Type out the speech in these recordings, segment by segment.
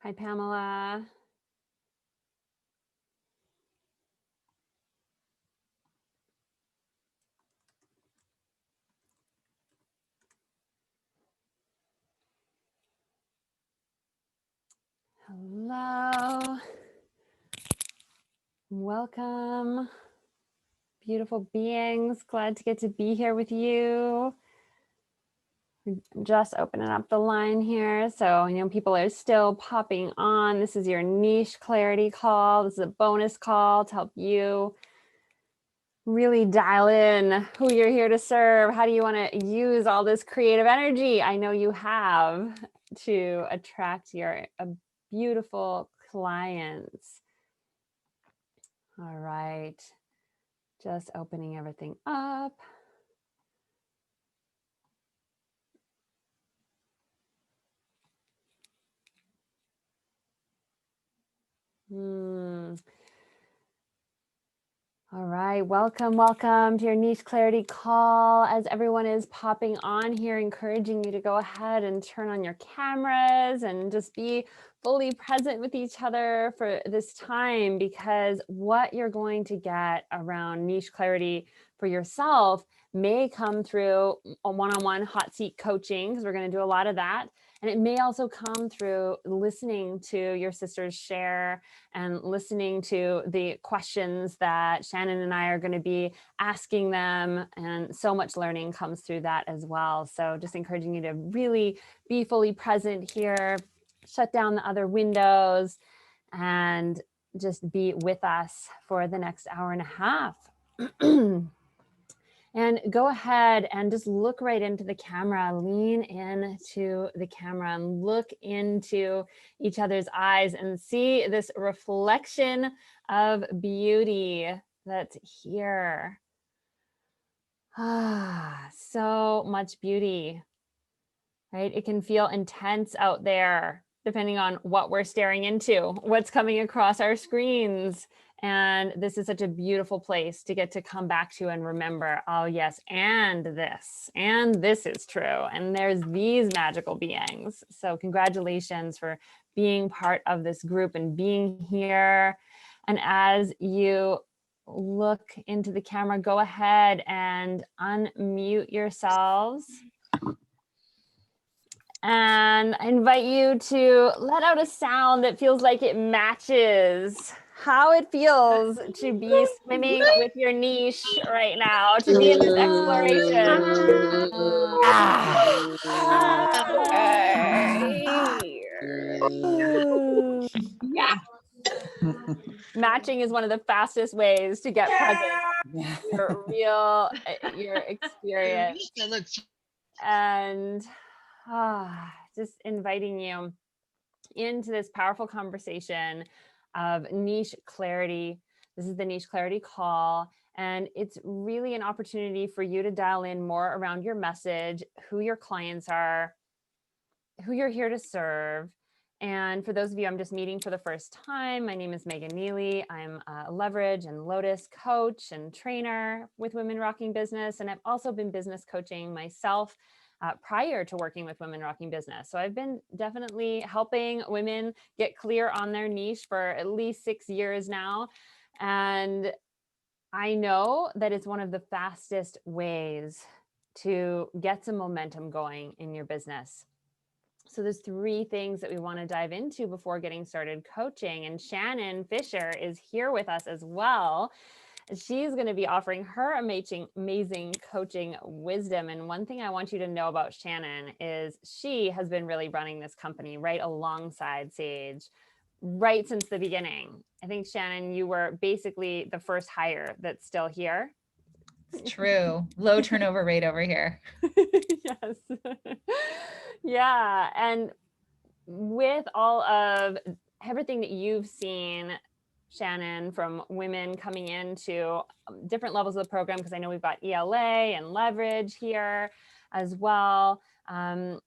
Hi, Pamela. Hello. Welcome, beautiful beings. Glad to get to be here with you. I'm just opening up the line here. So, people are still popping on. This is your niche clarity call. This is a bonus call to help you really dial in who you're here to serve. How do you want to use all this creative energy I know you have to attract your beautiful clients? All right, just opening everything up. All right, welcome to your niche clarity call. As everyone is popping on here, encouraging you to go ahead and turn on your cameras and just be fully present with each other for this time, because what you're going to get around niche clarity for yourself may come through a one-on-one hot seat coaching, because we're going to do a lot of that. And it may also come through listening to your sisters share and listening to the questions that Shannon and I are going to be asking them. And so much learning comes through that as well. So just encouraging you to really be fully present here, shut down the other windows, and just be with us for the next hour and a half. And go ahead and just look right into the camera, lean into the camera and look into each other's eyes and see this reflection of beauty that's here. So much beauty, right? It can feel intense out there, depending on what we're staring into, what's coming across our screens. And this is such a beautiful place to get to come back to and remember, oh yes, and this is true. And there's these magical beings. So congratulations for being part of this group and being here. And as you look into the camera, go ahead and unmute yourselves. And I invite you to let out a sound that feels like it matches how it feels to be swimming with your niche right now, to be in this exploration. Yeah. Matching is one of the fastest ways to get present. Your experience. And just inviting you into this powerful conversation of niche clarity. This is the niche clarity call, and it's really an opportunity for you to dial in more around your message, who your clients are, who you're here to serve. And for those of you I'm just meeting for the first time, my name is Megan Neely. I'm a Leverage and Lotus coach and trainer with Women Rocking Business, and I've also been business coaching myself prior to working with Women Rocking Business. So I've been definitely helping women get clear on their niche for at least 6 years now. And I know that it's one of the fastest ways to get some momentum going in your business. So there's 3 things that we want to dive into before getting started coaching. And Shannon Fisher is here with us as well. She's going to be offering her amazing coaching wisdom. And one thing I want you to know about Shannon is she has been really running this company right alongside Sage right since the beginning. I think, Shannon, you were basically the first hire that's still here. It's true. Low turnover rate over here. Yes. Yeah. And with all of everything that you've seen, Shannon, from women coming into different levels of the program, because I know we've got ELA and Leverage here as well. I'm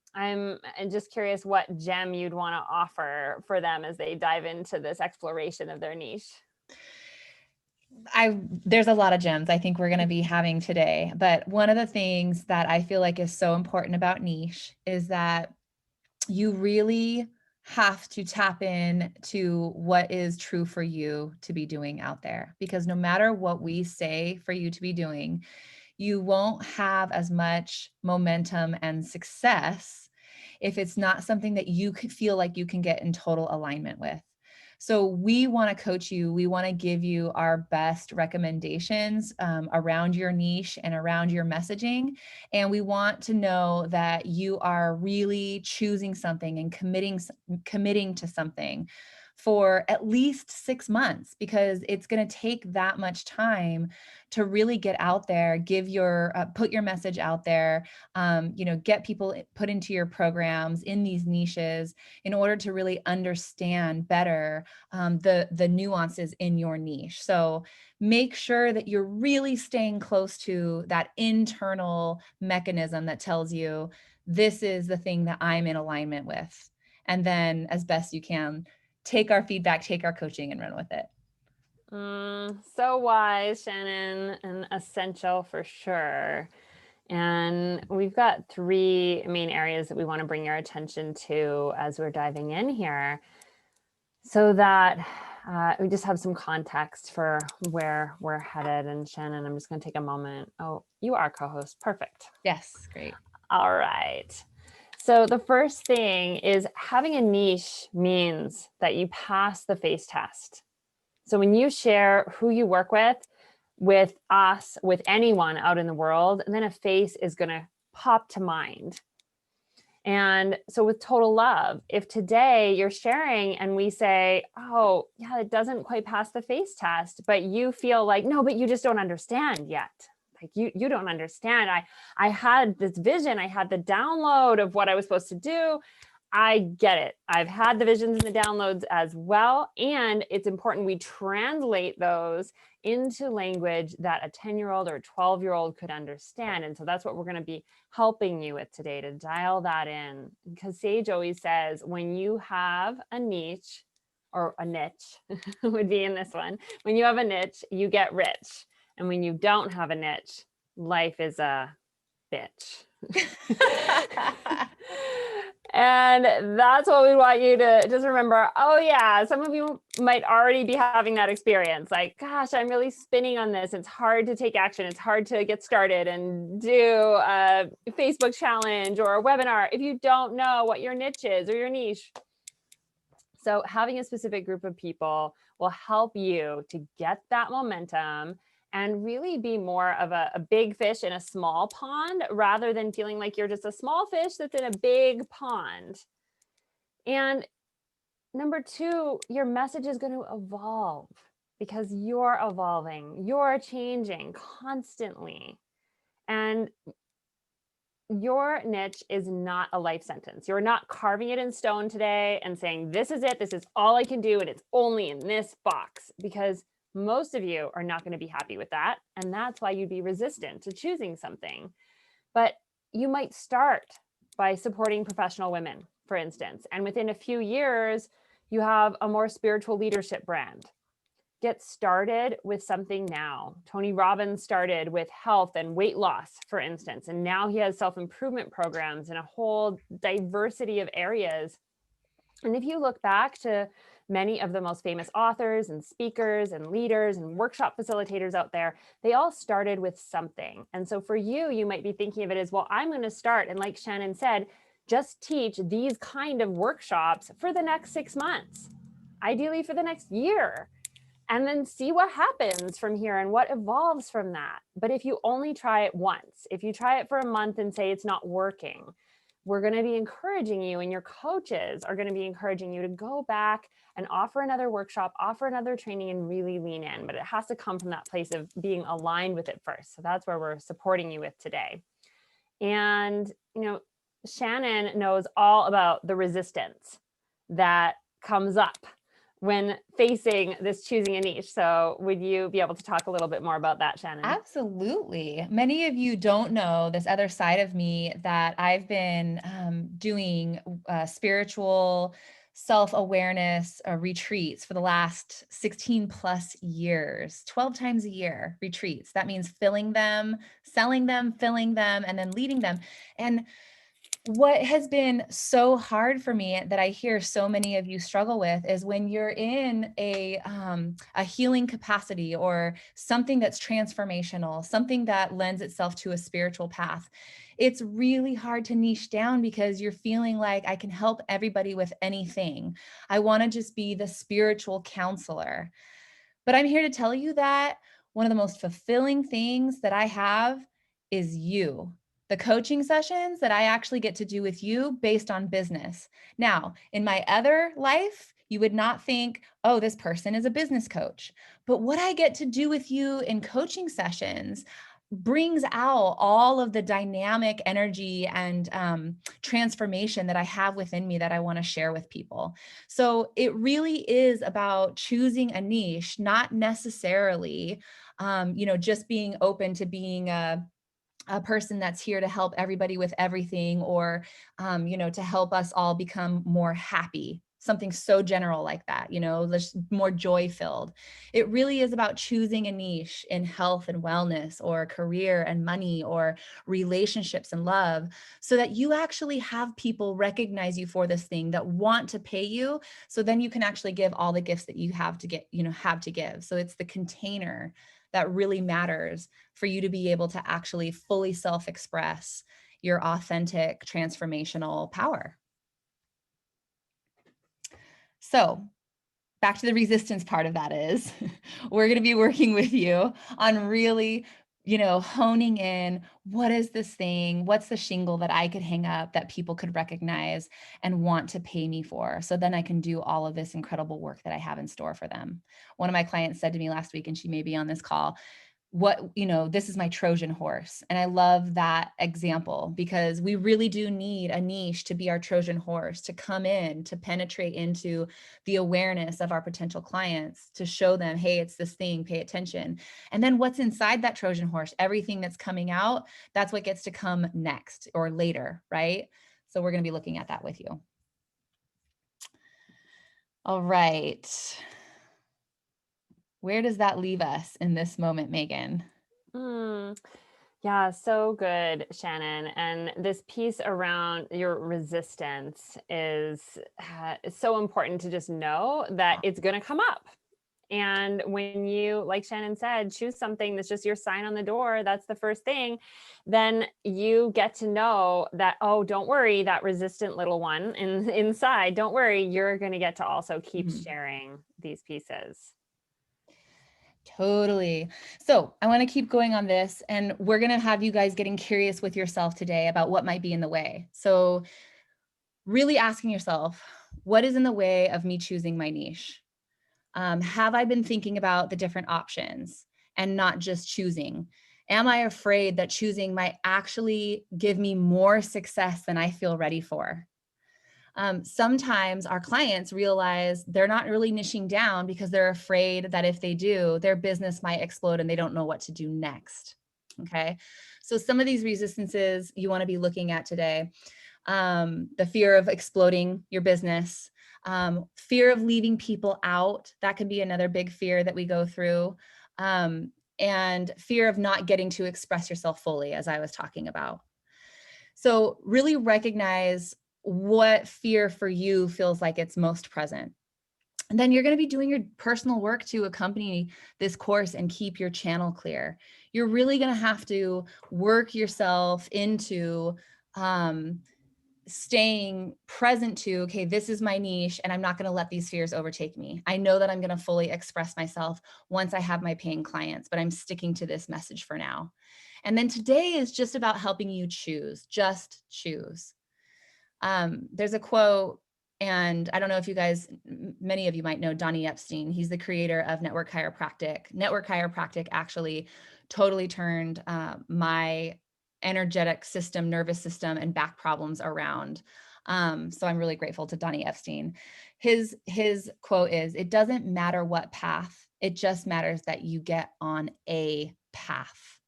just curious what gem you'd want to offer for them as they dive into this exploration of their niche. There's a lot of gems I think we're going to be having today, but one of the things that I feel like is so important about niche is that you really have to tap in to what is true for you to be doing out there. Because no matter what we say for you to be doing, you won't have as much momentum and success if it's not something that you could feel like you can get in total alignment with. So we want to coach you. We want to give you our best recommendations around your niche and around your messaging. And we want to know that you are really choosing something and committing to something for at least 6 months, because it's going to take that much time to really get out there, give your put your message out there, get people put into your programs in these niches in order to really understand better the nuances in your niche. So make sure that you're really staying close to that internal mechanism that tells you this is the thing that I'm in alignment with. And then as best you can, take our feedback, take our coaching and run with it. So wise, Shannon, and essential for sure. And we've got 3 main areas that we want to bring your attention to as we're diving in here, so that we just have some context for where we're headed. And Shannon, I'm just going to take a moment. Oh, you are co-host. Perfect. Yes, great. All right. So the first thing is, having a niche means that you pass the face test. So when you share who you work with us, with anyone out in the world, and then a face is going to pop to mind. And so with Total Love, if today you're sharing and we say, oh, yeah, it doesn't quite pass the face test, but you feel like, no, but you just don't understand yet. Like you don't understand. I had this vision, I had the download of what I was supposed to do. I get it. I've had the visions and the downloads as well. And it's important we translate those into language that a 10-year-old or a 12-year-old could understand. And so that's what we're going to be helping you with today, to dial that in. Because Sage always says, when you have a niche, or a niche would be in this one, when you have a niche, you get rich. And when you don't have a niche, life is a bitch. And that's what we want you to just remember. Oh yeah, some of you might already be having that experience. Like, gosh, I'm really spinning on this. It's hard to take action. It's hard to get started and do a Facebook challenge or a webinar if you don't know what your niche is or your niche. So having a specific group of people will help you to get that momentum and really be more of a big fish in a small pond, rather than feeling like you're just a small fish that's in a big pond. And number 2, your message is going to evolve, because you're evolving, you're changing constantly. And your niche is not a life sentence. You're not carving it in stone today and saying, this is it, this is all I can do, and it's only in this box, because most of you are not going to be happy with that. And that's why you'd be resistant to choosing something. But you might start by supporting professional women, for instance, and within a few years, you have a more spiritual leadership brand. Get started with something now. Tony Robbins started with health and weight loss, for instance, and now he has self-improvement programs in a whole diversity of areas. And if you look back to many of the most famous authors and speakers and leaders and workshop facilitators out there, they all started with something. And so for you, you might be thinking of it as, well, I'm going to start, and like Shannon said, just teach these kind of workshops for the next 6 months, ideally for the next year, and then see what happens from here and what evolves from that. But if you only try it once, if you try it for a month and say it's not working, we're going to be encouraging you, and your coaches are going to be encouraging you to go back and offer another workshop, offer another training, and really lean in. But it has to come from that place of being aligned with it first. So that's where we're supporting you with today. And, Shannon knows all about the resistance that comes up when facing this choosing a niche. So would you be able to talk a little bit more about that, Shannon? Absolutely. Many of you don't know this other side of me, that I've been doing spiritual self-awareness retreats for the last 16 plus years, 12 times a year retreats. That means filling them, selling them, filling them, and then leading them. And What has been so hard for me that I hear so many of you struggle with is when you're in a healing capacity or something that's transformational, something that lends itself to a spiritual path. It's really hard to niche down because you're feeling like I can help everybody with anything. I want to just be the spiritual counselor. But I'm here to tell you that one of the most fulfilling things that I have is you. The coaching sessions that I actually get to do with you based on business. Now, in my other life, you would not think, oh, this person is a business coach. But what I get to do with you in coaching sessions brings out all of the dynamic energy and transformation that I have within me that I want to share with people. So it really is about choosing a niche, not necessarily, just being open to being a person that's here to help everybody with everything, or, to help us all become more happy. Something so general like that, just more joy filled. It really is about choosing a niche in health and wellness, or career and money, or relationships and love, so that you actually have people recognize you for this thing, that want to pay you. So then you can actually give all the gifts that you have to give. So it's the container that really matters for you to be able to actually fully self-express your authentic transformational power. So back to the resistance part of that is we're going to be working with you on really, honing in, what is this thing? What's the shingle that I could hang up that people could recognize and want to pay me for? So then I can do all of this incredible work that I have in store for them. One of my clients said to me last week, and she may be on this call, this is my Trojan horse. And I love that example, because we really do need a niche to be our Trojan horse, to come in, to penetrate into the awareness of our potential clients, to show them, hey, it's this thing, pay attention. And then what's inside that Trojan horse, everything that's coming out, that's what gets to come next or later, right? So we're going to be looking at that with you. All right. Where does that leave us in this moment, Megan? Yeah, so good, Shannon. And this piece around your resistance is so important to just know that it's going to come up. And when you, like Shannon said, choose something that's just your sign on the door, that's the first thing, then you get to know that, oh, don't worry, that resistant little one inside, don't worry, you're going to get to also keep sharing these pieces. Totally. So I want to keep going on this, and we're going to have you guys getting curious with yourself today about what might be in the way. So really asking yourself, what is in the way of me choosing my niche? Have I been thinking about the different options and not just choosing? Am I afraid that choosing might actually give me more success than I feel ready for? Sometimes our clients realize they're not really niching down because they're afraid that if they do, their business might explode and they don't know what to do next. Okay. So some of these resistances you want to be looking at today: the fear of exploding your business, fear of leaving people out. That can be another big fear that we go through. And fear of not getting to express yourself fully, as I was talking about. So really recognize what fear for you feels like it's most present. And then you're going to be doing your personal work to accompany this course and keep your channel clear. You're really going to have to work yourself into staying present to, okay, this is my niche and I'm not going to let these fears overtake me. I know that I'm going to fully express myself once I have my paying clients, but I'm sticking to this message for now. And then today is just about helping you choose, just choose. There's a quote, and I don't know if you guys, many of you might know Donnie Epstein. He's the creator of Network Chiropractic. Network Chiropractic actually totally turned my energetic system, nervous system, and back problems around. So I'm really grateful to Donnie Epstein. His quote is, "It doesn't matter what path, it just matters that you get on a path."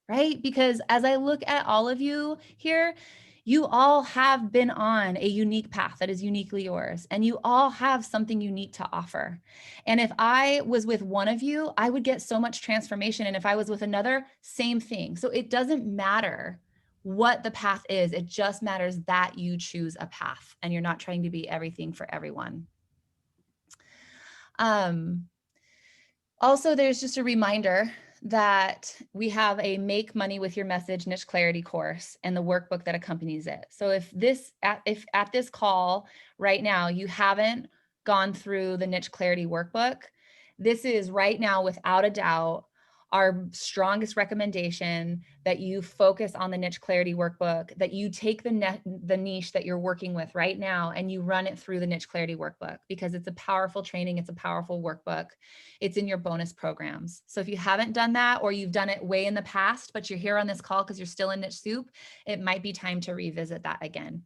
Right? Because as I look at all of you here, you all have been on a unique path that is uniquely yours, and you all have something unique to offer. And if I was with one of you, I would get so much transformation. And if I was with another, same thing. So it doesn't matter what the path is. It just matters that you choose a path and you're not trying to be everything for everyone. Also, there's just a reminder that we have a Make Money with Your Message Niche Clarity course and the workbook that accompanies it. So if at this call right now, you haven't gone through the Niche Clarity workbook, this is right now, without a doubt, our strongest recommendation that you focus on the Niche Clarity workbook, that you take the niche that you're working with right now and you run it through the Niche Clarity workbook, because it's a powerful training. It's a powerful workbook. It's in your bonus programs. So if you haven't done that, or you've done it way in the past, but you're here on this call because you're still in Niche Soup, it might be time to revisit that again.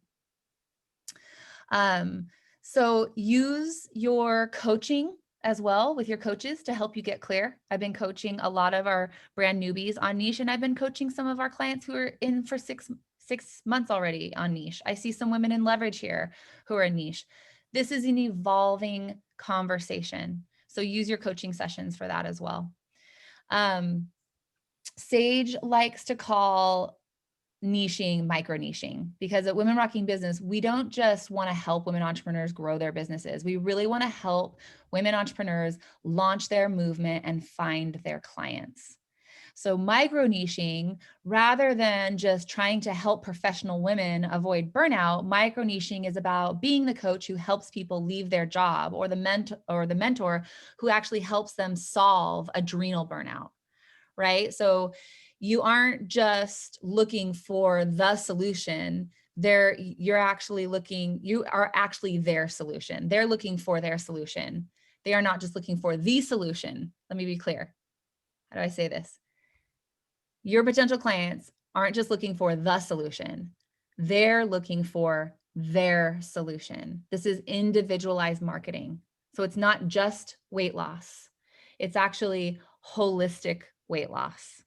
So use your coaching as well with your coaches to help you get clear. I've been coaching a lot of our brand newbies on niche, and I've been coaching some of our clients who are in for six months already on niche. I see some women in leverage here who are in niche. This is an evolving conversation. So use your coaching sessions for that as well. Sage likes to call niching micro niching, because at Women Rocking Business, we don't just want to help women entrepreneurs grow their businesses. We really want to help women entrepreneurs launch their movement and find their clients. So micro niching, rather than just trying to help professional women avoid burnout, micro niching is about being the coach who helps people leave their job, or the mentor who actually helps them solve adrenal burnout, right? So you aren't just looking for the solution. You are actually their solution. They're looking for their solution. They are not just looking for the solution. Let me be clear. How do I say this? Your potential clients aren't just looking for the solution. They're looking for their solution. This is individualized marketing. So it's not just weight loss. It's actually holistic weight loss.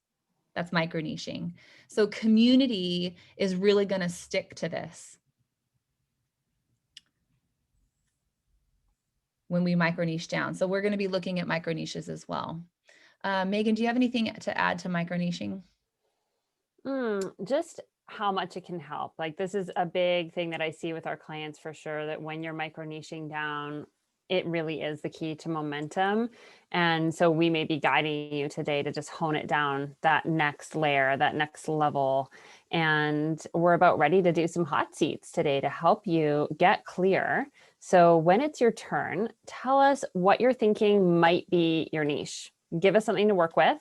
That's micro niching. So community is really going to stick to this when we micro niche down. So we're going to be looking at micro niches as well. Megan, do you have anything to add to micro niching? Just how much it can help. Like, this is a big thing that I see with our clients for sure, that when you're micro niching down, it really is the key to momentum. And so we may be guiding you today to just hone it down, that next layer, that next level. And we're about ready to do some hot seats today to help you get clear. So when it's your turn, tell us what you're thinking might be your niche. Give us something to work with.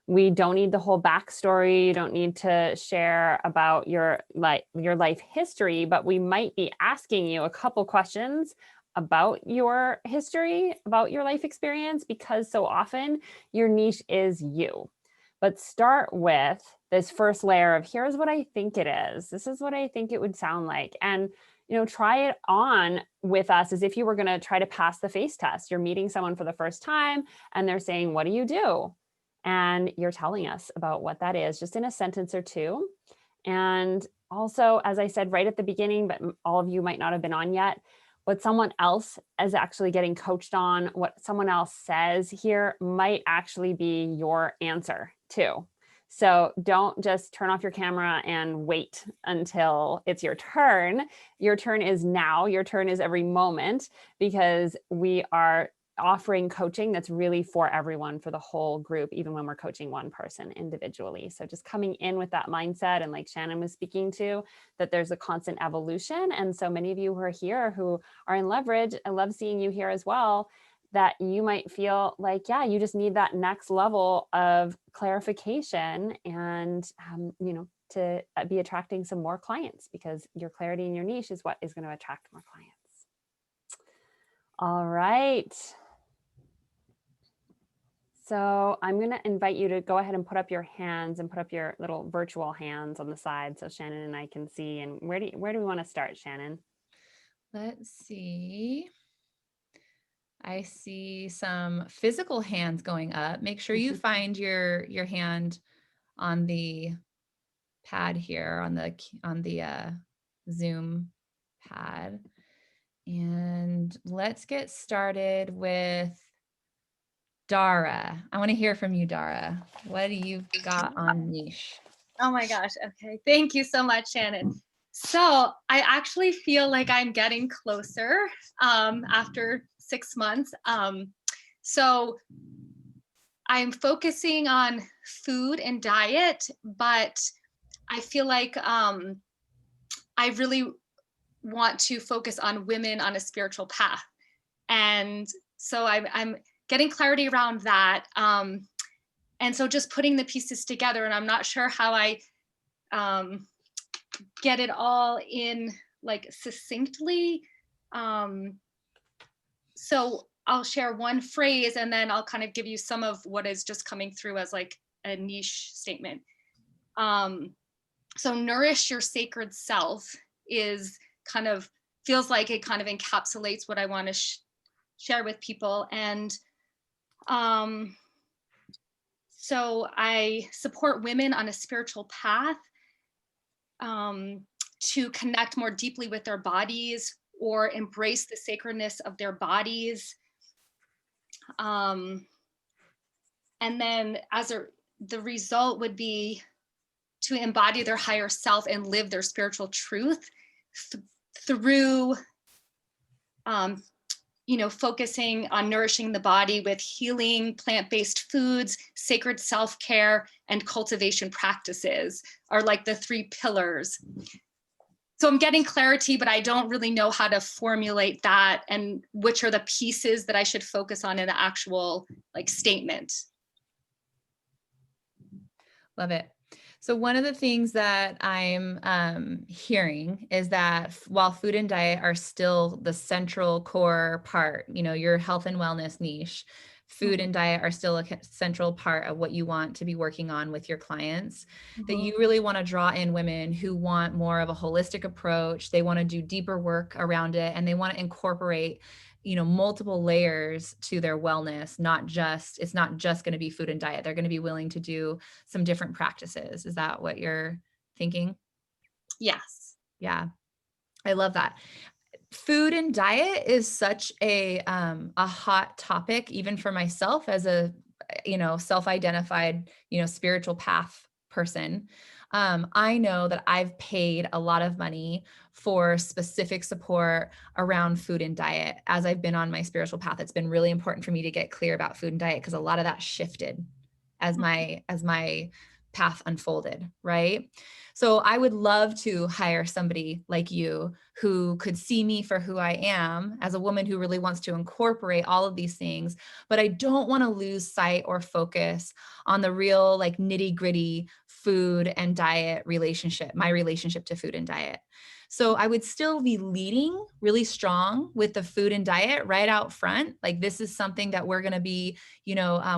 We don't need the whole backstory. You don't need to share about your life history, but we might be asking you a couple questions about your history, about your life experience, because so often your niche is you. But start with this first layer of, here's what I think it is. This is what I think it would sound like. And try it on with us as if you were going to try to pass the face test. You're meeting someone for the first time and they're saying, what do you do? And you're telling us about what that is, just in a sentence or two. And also, as I said right at the beginning, but all of you might not have been on yet, what someone else is actually getting coached on, what someone else says here might actually be your answer too. So don't just turn off your camera and wait until it's your turn. Your turn is now. Your turn is every moment, because we are offering coaching that's really for everyone, for the whole group, even when we're coaching one person individually. So just coming in with that mindset, and like Shannon was speaking to, that there's a constant evolution. And so many of you who are here who are in leverage, I love seeing you here as well, that you might feel like, yeah, you just need that next level of clarification and, to be attracting some more clients, because your clarity in your niche is what is going to attract more clients. All right. So I'm going to invite you to go ahead and put up your hands, and put up your little virtual hands on the side so Shannon and I can see. And where do we want to start, Shannon? Let's see. I see some physical hands going up. Make sure you find your hand on the pad here, on the Zoom pad. And let's get started with Dara. I want to hear from you, Dara. What do you got on niche? Oh my gosh. Okay. Thank you so much, Shannon. So I actually feel like I'm getting closer after 6 months. So I'm focusing on food and diet, but I feel like I really want to focus on women on a spiritual path. And so I'm getting clarity around that. And so just putting the pieces together, and I'm not sure how I get it all in like succinctly. So I'll share one phrase and then I'll kind of give you some of what is just coming through as like a niche statement. So nourish your sacred self is kind of, feels like it kind of encapsulates what I want to share with people. And so I support women on a spiritual path to connect more deeply with their bodies or embrace the sacredness of their bodies. And then the result would be to embody their higher self and live their spiritual truth through focusing on nourishing the body with healing, plant-based foods, sacred self-care, and cultivation practices are like the 3 pillars. So I'm getting clarity, but I don't really know how to formulate that and which are the pieces that I should focus on in the actual like statement. Love it. So one of the things that I'm hearing is that while food and diet are still the central core part, your health and wellness niche, food and diet are still a central part of what you want to be working on with your clients, that you really want to draw in women who want more of a holistic approach. They want to do deeper work around it, and they want to incorporate multiple layers to their wellness. It's not just going to be food and diet. They're going to be willing to do some different practices. Is that what you're thinking? Yes. Yeah. I love that. Food and diet is such a hot topic, even for myself as a, self-identified, spiritual path person. I know that I've paid a lot of money for specific support around food and diet. As I've been on my spiritual path, it's been really important for me to get clear about food and diet because a lot of that shifted as my path unfolded, right? So I would love to hire somebody like you who could see me for who I am as a woman who really wants to incorporate all of these things, but I don't want to lose sight or focus on the real like nitty-gritty food and diet relationship, my relationship to food and diet. So I would still be leading really strong with the food and diet right out front. Like this is something that we're going to be,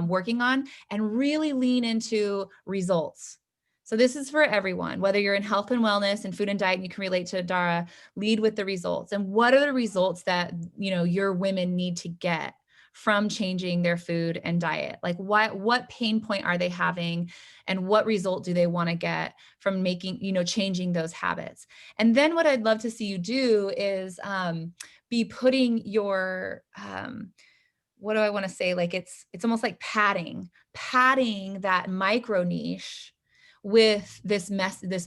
working on, and really lean into results. So this is for everyone, whether you're in health and wellness and food and diet, and you can relate to Dara, lead with the results. And what are the results that, your women need to get from changing their food and diet? Like what pain point are they having, and what result do they want to get from making, changing those habits? And then what I'd love to see you do is be putting your, what do I want to say? Like it's almost like padding that micro niche with this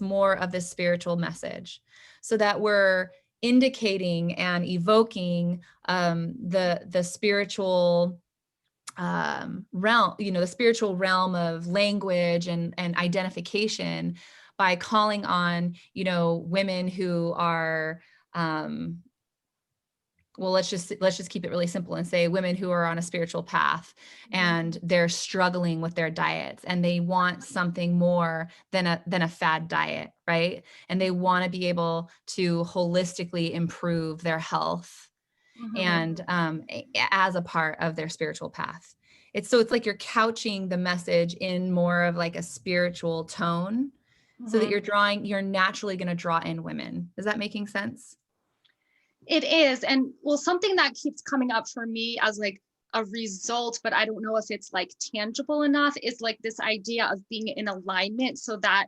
more of this spiritual message, so that we're indicating and evoking the spiritual realm, the spiritual realm of language and identification by calling on, women who are, well, let's just keep it really simple and say women who are on a spiritual path and they're struggling with their diets and they want something more than a fad diet, right? And they want to be able to holistically improve their health and as a part of their spiritual path. It's like you're couching the message in more of like a spiritual tone, so that you're naturally going to draw in women. Is that making sense? It is. And well, something that keeps coming up for me as like a result, but I don't know if it's like tangible enough, is like this idea of being in alignment, so that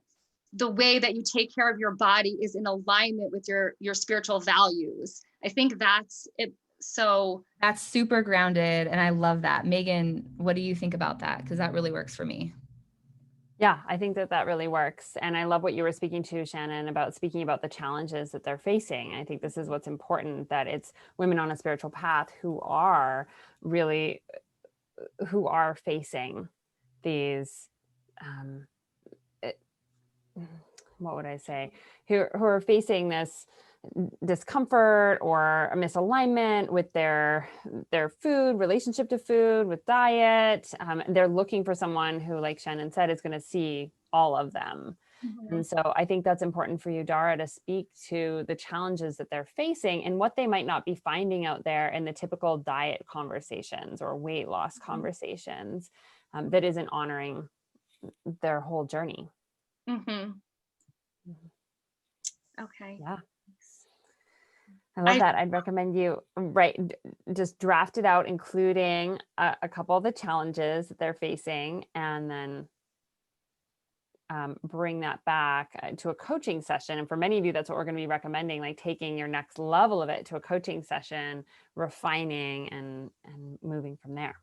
the way that you take care of your body is in alignment with your spiritual values. I think that's it. So that's super grounded. And I love that. Megan, what do you think about that? Because that really works for me. Yeah, I think that that really works. And I love what you were speaking to, Shannon, about speaking about the challenges that they're facing. I think this is what's important, that it's women on a spiritual path who are really, who are facing these, it- what would I say, who are facing this discomfort or a misalignment with their food, relationship to food, with diet. They're looking for someone who, like Shannon said, is going to see all of them. And so I think that's important for you, Dara, to speak to the challenges that they're facing and what they might not be finding out there in the typical diet conversations or weight loss conversations, that isn't honoring their whole journey. Okay. Yeah. I love that. I'd recommend you just draft it out, including a couple of the challenges that they're facing, and then bring that back to a coaching session. And for many of you, that's what we're going to be recommending, like taking your next level of it to a coaching session, refining and moving from there.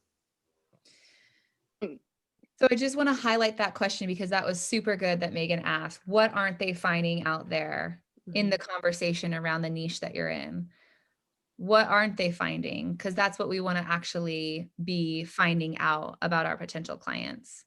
So I just want to highlight that question because that was super good that Megan asked. What aren't they finding out there in the conversation around the niche that you're in? What aren't they finding? Because that's what we want to actually be finding out about our potential clients.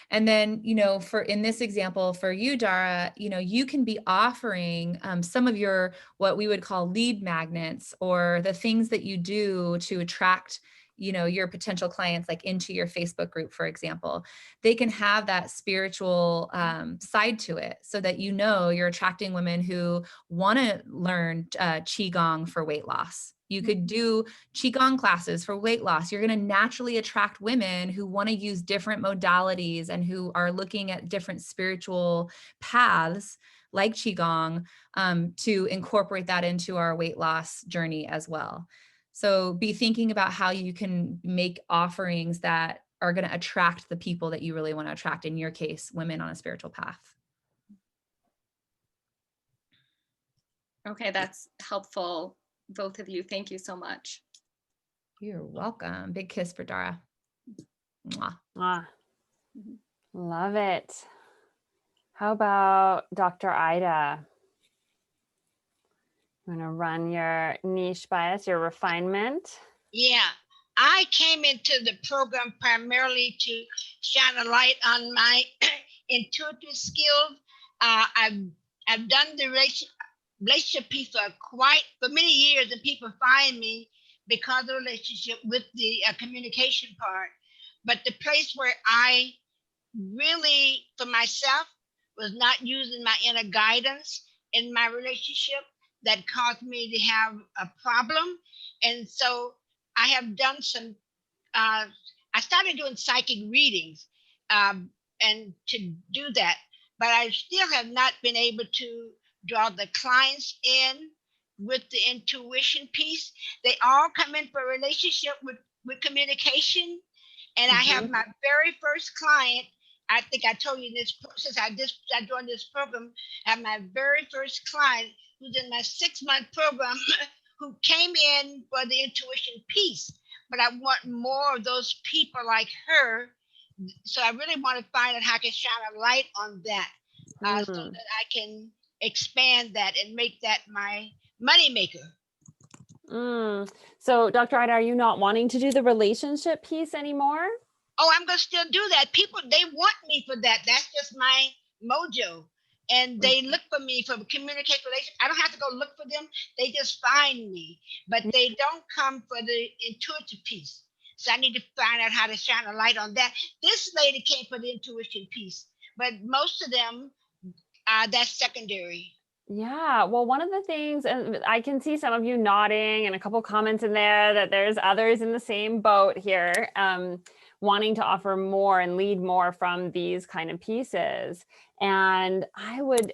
And then, for in this example for you, Dara, you can be offering some of your, what we would call lead magnets, or the things that you do to attract your potential clients, like into your Facebook group, for example. They can have that spiritual side to it, so that you're attracting women who want to learn Qigong for weight loss. You could do Qigong classes for weight loss. You're going to naturally attract women who want to use different modalities and who are looking at different spiritual paths like Qigong, to incorporate that into our weight loss journey as well. So be thinking about how you can make offerings that are going to attract the people that you really want to attract. In your case, women on a spiritual path. Okay, that's helpful, both of you. Thank you so much. You're welcome. Big kiss for Dara. Mwah. Love it. How about Dr. Ida? You want to run your niche by us, your refinement? Yeah, I came into the program primarily to shine a light on my intuitive skills. I've done the relationship piece for many years, and people find me because of the relationship with the communication part. But the place where I really, for myself, was not using my inner guidance in my relationship, that caused me to have a problem. And so I have done some, I started doing psychic readings, and to do that, but I still have not been able to draw the clients in with the intuition piece. They all come in for a relationship with communication. And I have my very first client. I think I told you this, since I joined this program, I have my very first client who's in my 6-month program who came in for the intuition piece. But I want more of those people like her. So I really want to find out how I can shine a light on that, so that I can expand that and make that my moneymaker. So Dr. Ida, are you not wanting to do the relationship piece anymore? Oh, I'm going to still do that. People, they want me for that. That's just my mojo. And they look for me for communication relations. I don't have to go look for them. They just find me, but they don't come for the intuitive piece. So I need to find out how to shine a light on that. This lady came for the intuition piece, but most of them, that's secondary. Yeah, well, one of the things, and I can see some of you nodding and a couple comments in there, that there's others in the same boat here, wanting to offer more and lead more from these kind of pieces. And I would,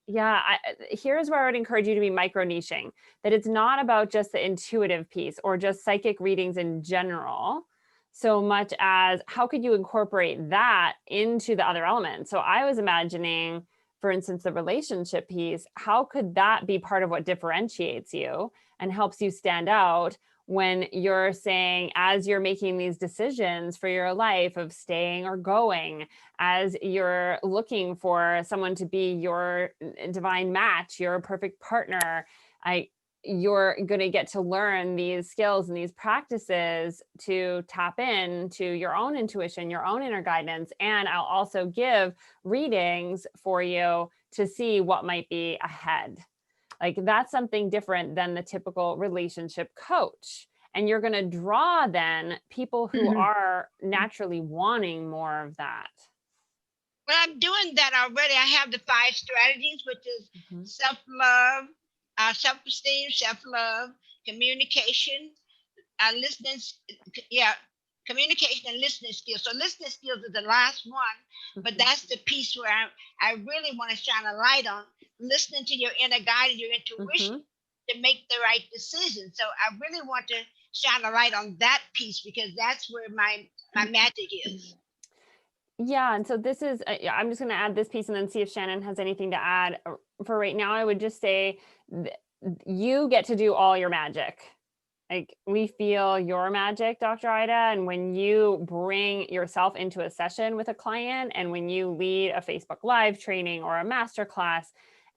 here's where I would encourage you to be micro niching, that it's not about just the intuitive piece or just psychic readings in general, so much as how could you incorporate that into the other elements. So I was imagining, for instance, the relationship piece, how could that be part of what differentiates you and helps you stand out when you're saying, as you're making these decisions for your life of staying or going, as you're looking for someone to be your divine match, your perfect partner, you're going to get to learn these skills and these practices to tap into your own intuition, your own inner guidance. And I'll also give readings for you to see what might be ahead. Like, that's something different than the typical relationship coach. And you're going to draw then people who are naturally wanting more of that. Well, I'm doing that already. I have the 5 strategies, which is self-love, self-esteem, self-love, communication, listening, communication and listening skills. So listening skills is the last one, but that's the piece where I really want to shine a light on listening to your inner guide and your intuition to make the right decision. So I really want to shine a light on that piece, because that's where my magic is. Yeah, and so this is, I'm just going to add this piece and then see if Shannon has anything to add. For right now, I would just say you get to do all your magic. Like, we feel your magic, Dr. Ida, and when you bring yourself into a session with a client, and when you lead a Facebook Live training or a masterclass,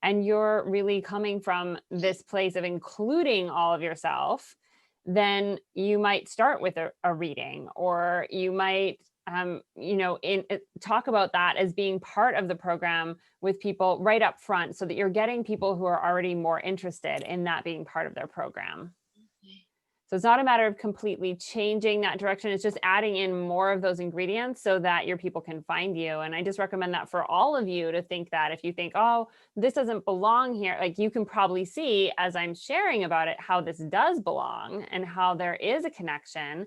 and you're really coming from this place of including all of yourself, then you might start with a reading, or you might talk about that as being part of the program with people right up front, so that you're getting people who are already more interested in that being part of their program. So it's not a matter of completely changing that direction. It's just adding in more of those ingredients so that your people can find you. And I just recommend that for all of you to think that if you think, oh, this doesn't belong here, like, you can probably see as I'm sharing about it, how this does belong and how there is a connection.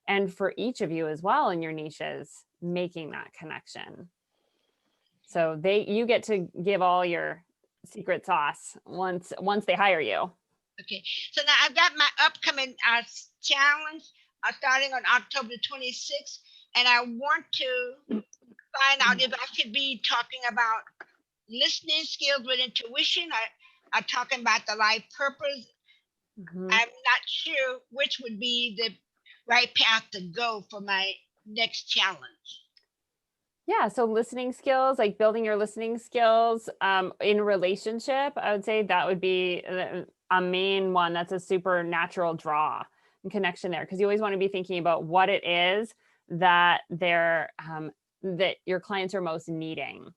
And for each of you as well in your niches, making that connection. So you get to give all your secret sauce once they hire you. Okay, so now I've got my upcoming challenge starting on October 26th, and I want to find out if I could be talking about listening skills with intuition, or talking about the life purpose. I'm not sure which would be the right path to go for my next challenge. Yeah, so listening skills, like building your listening skills in a relationship, I would say that would be a main one. That's a supernatural draw and connection there, because you always want to be thinking about what it is that that your clients are most needing.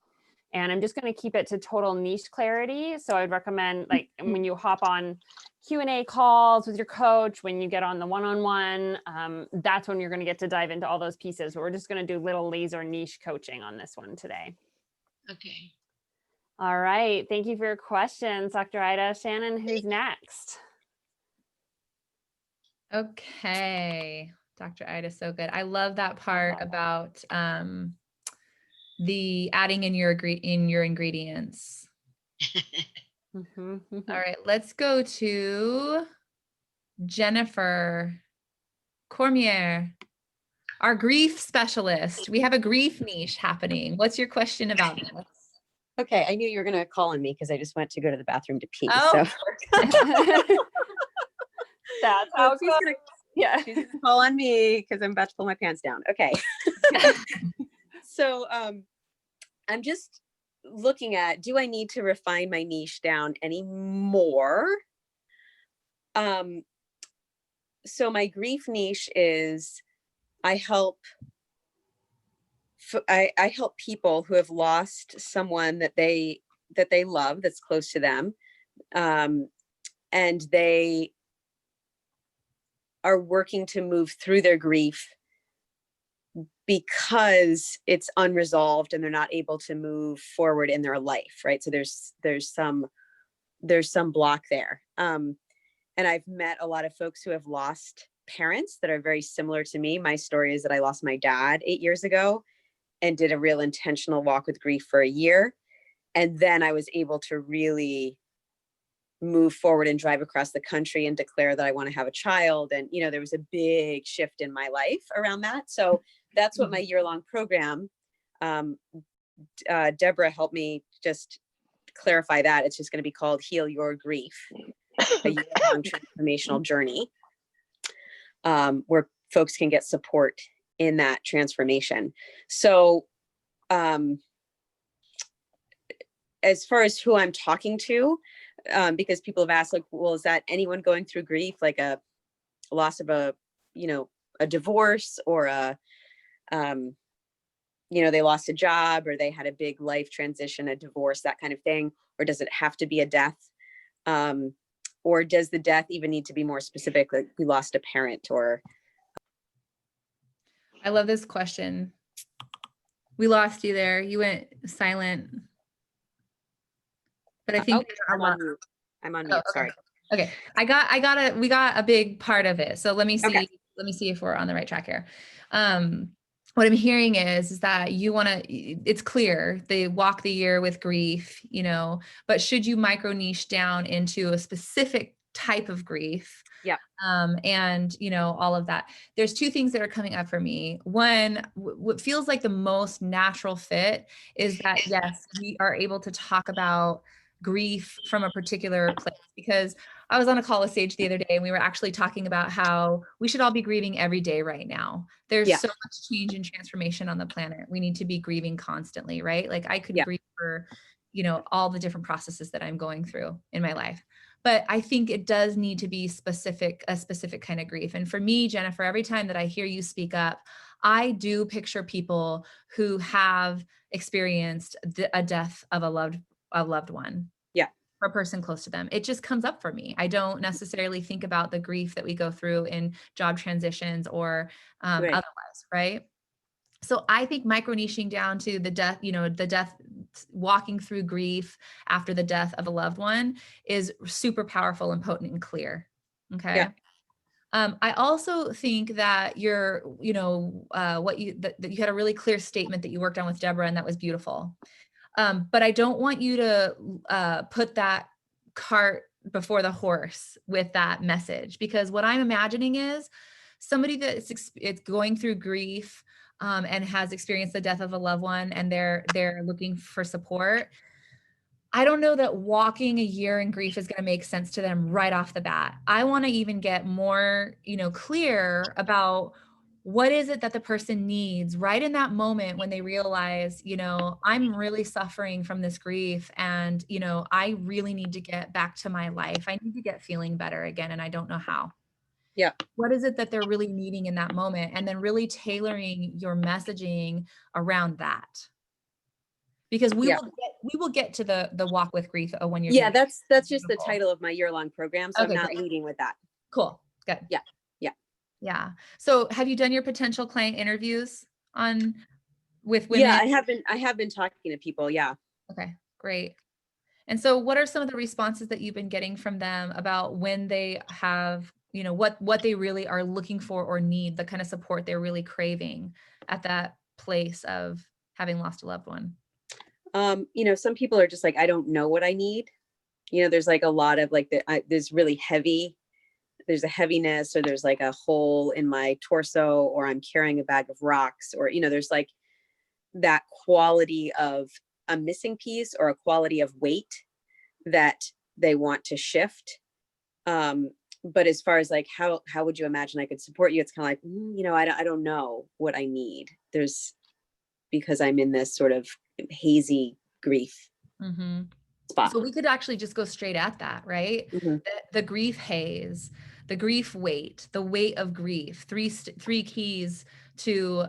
And I'm just going to keep it to total niche clarity. So I'd recommend, like, when you hop on Q&A calls with your coach, when you get on the one-on-one, that's when you're going to get to dive into all those pieces. But we're just going to do little laser niche coaching on this one today. Okay. All right. Thank you for your questions, Dr. Ida. Shannon, who's next? Okay. Dr. Ida, so good. I love that part about the adding in your ingredients. All right, let's go to Jennifer Cormier, our grief specialist. We have a grief niche happening. What's your question about this? Okay, I knew you were going to call on me because I just went to go to the bathroom to pee. Oh. That's how it goes. Yeah. She's going to call on me because I'm about to pull my pants down. Okay. So I'm just looking at, do I need to refine my niche down anymore? So my grief niche is I help people who have lost someone that they love, that's close to them, and they are working to move through their grief because it's unresolved and they're not able to move forward in their life, right? So there's some block there. And I've met a lot of folks who have lost parents that are very similar to me. My story is that I lost my dad 8 years ago and did a real intentional walk with grief for a year. And then I was able to really move forward and drive across the country and declare that I want to have a child. And, there was a big shift in my life around that. So that's what my year-long program, Deborah helped me just clarify that. It's just going to be called Heal Your Grief, a year-long transformational journey. where folks can get support in that transformation. So as far as who I'm talking to, because people have asked, like, well, is that anyone going through grief, like a loss of a divorce, or they lost a job, or they had a big life transition, a divorce, that kind of thing? Or does it have to be a death? Or does the death even need to be more specific, like we lost a parent? Or I love this question. We lost you there. You went silent. But I think I'm on mute. I'm on mute. okay. Sorry. Okay. We got a big part of it. So let me see. Okay. Let me see if we're on the right track here. What I'm hearing is that you want to, it's clear they walk the year with grief, but should you micro niche down into a specific type of grief? Yeah. And all of that. There's two things that are coming up for me. One, what feels like the most natural fit is that, yes, we are able to talk about grief from a particular place, because I was on a call with Sage the other day and we were actually talking about how we should all be grieving every day right now. There's so much change and transformation on the planet. We need to be grieving constantly, right? Like I could grieve for, all the different processes that I'm going through in my life. But I think it does need to be a specific kind of grief. And for me, Jennifer, every time that I hear you speak up, I do picture people who have experienced a death of a loved one. Yeah. Or a person close to them. It just comes up for me. I don't necessarily think about the grief that we go through in job transitions or otherwise, right? So I think micro niching down to the death, walking through grief after the death of a loved one is super powerful and potent and clear. Okay. Yeah. I also think that you had a really clear statement that you worked on with Deborah, and that was beautiful. But I don't want you to put that cart before the horse with that message, because what I'm imagining is somebody that's it's going through grief and has experienced the death of a loved one, and they're looking for support. I don't know that walking a year in grief is going to make sense to them right off the bat. I want to even get more, clear about what is it that the person needs right in that moment when they realize, I'm really suffering from this grief, and, I really need to get back to my life. I need to get feeling better again, and I don't know how. Yeah. What is it that they're really needing in that moment? And then really tailoring your messaging around that. Because we will get to the walk with grief when you're doing that's just the title of my year-long program. So okay, I'm not leading with that. Cool. Good. Yeah. Yeah. So have you done your potential client interviews with women? Yeah, I have been talking to people. Yeah. Okay, great. And so what are some of the responses that you've been getting from them about when they have, what they really are looking for or need, the kind of support they're really craving at that place of having lost a loved one? Some people are just like, I don't know what I need. There's like a lot of like there's really heavy. There's a heaviness, or there's like a hole in my torso, or I'm carrying a bag of rocks, or, there's like that quality of a missing piece or a quality of weight that they want to shift. But as far as like, how would you imagine I could support you? It's kind of like, I don't know what I need. Because I'm in this sort of hazy grief spot. So we could actually just go straight at that, right? Mm-hmm. The grief haze, the grief weight, the weight of grief, three keys to,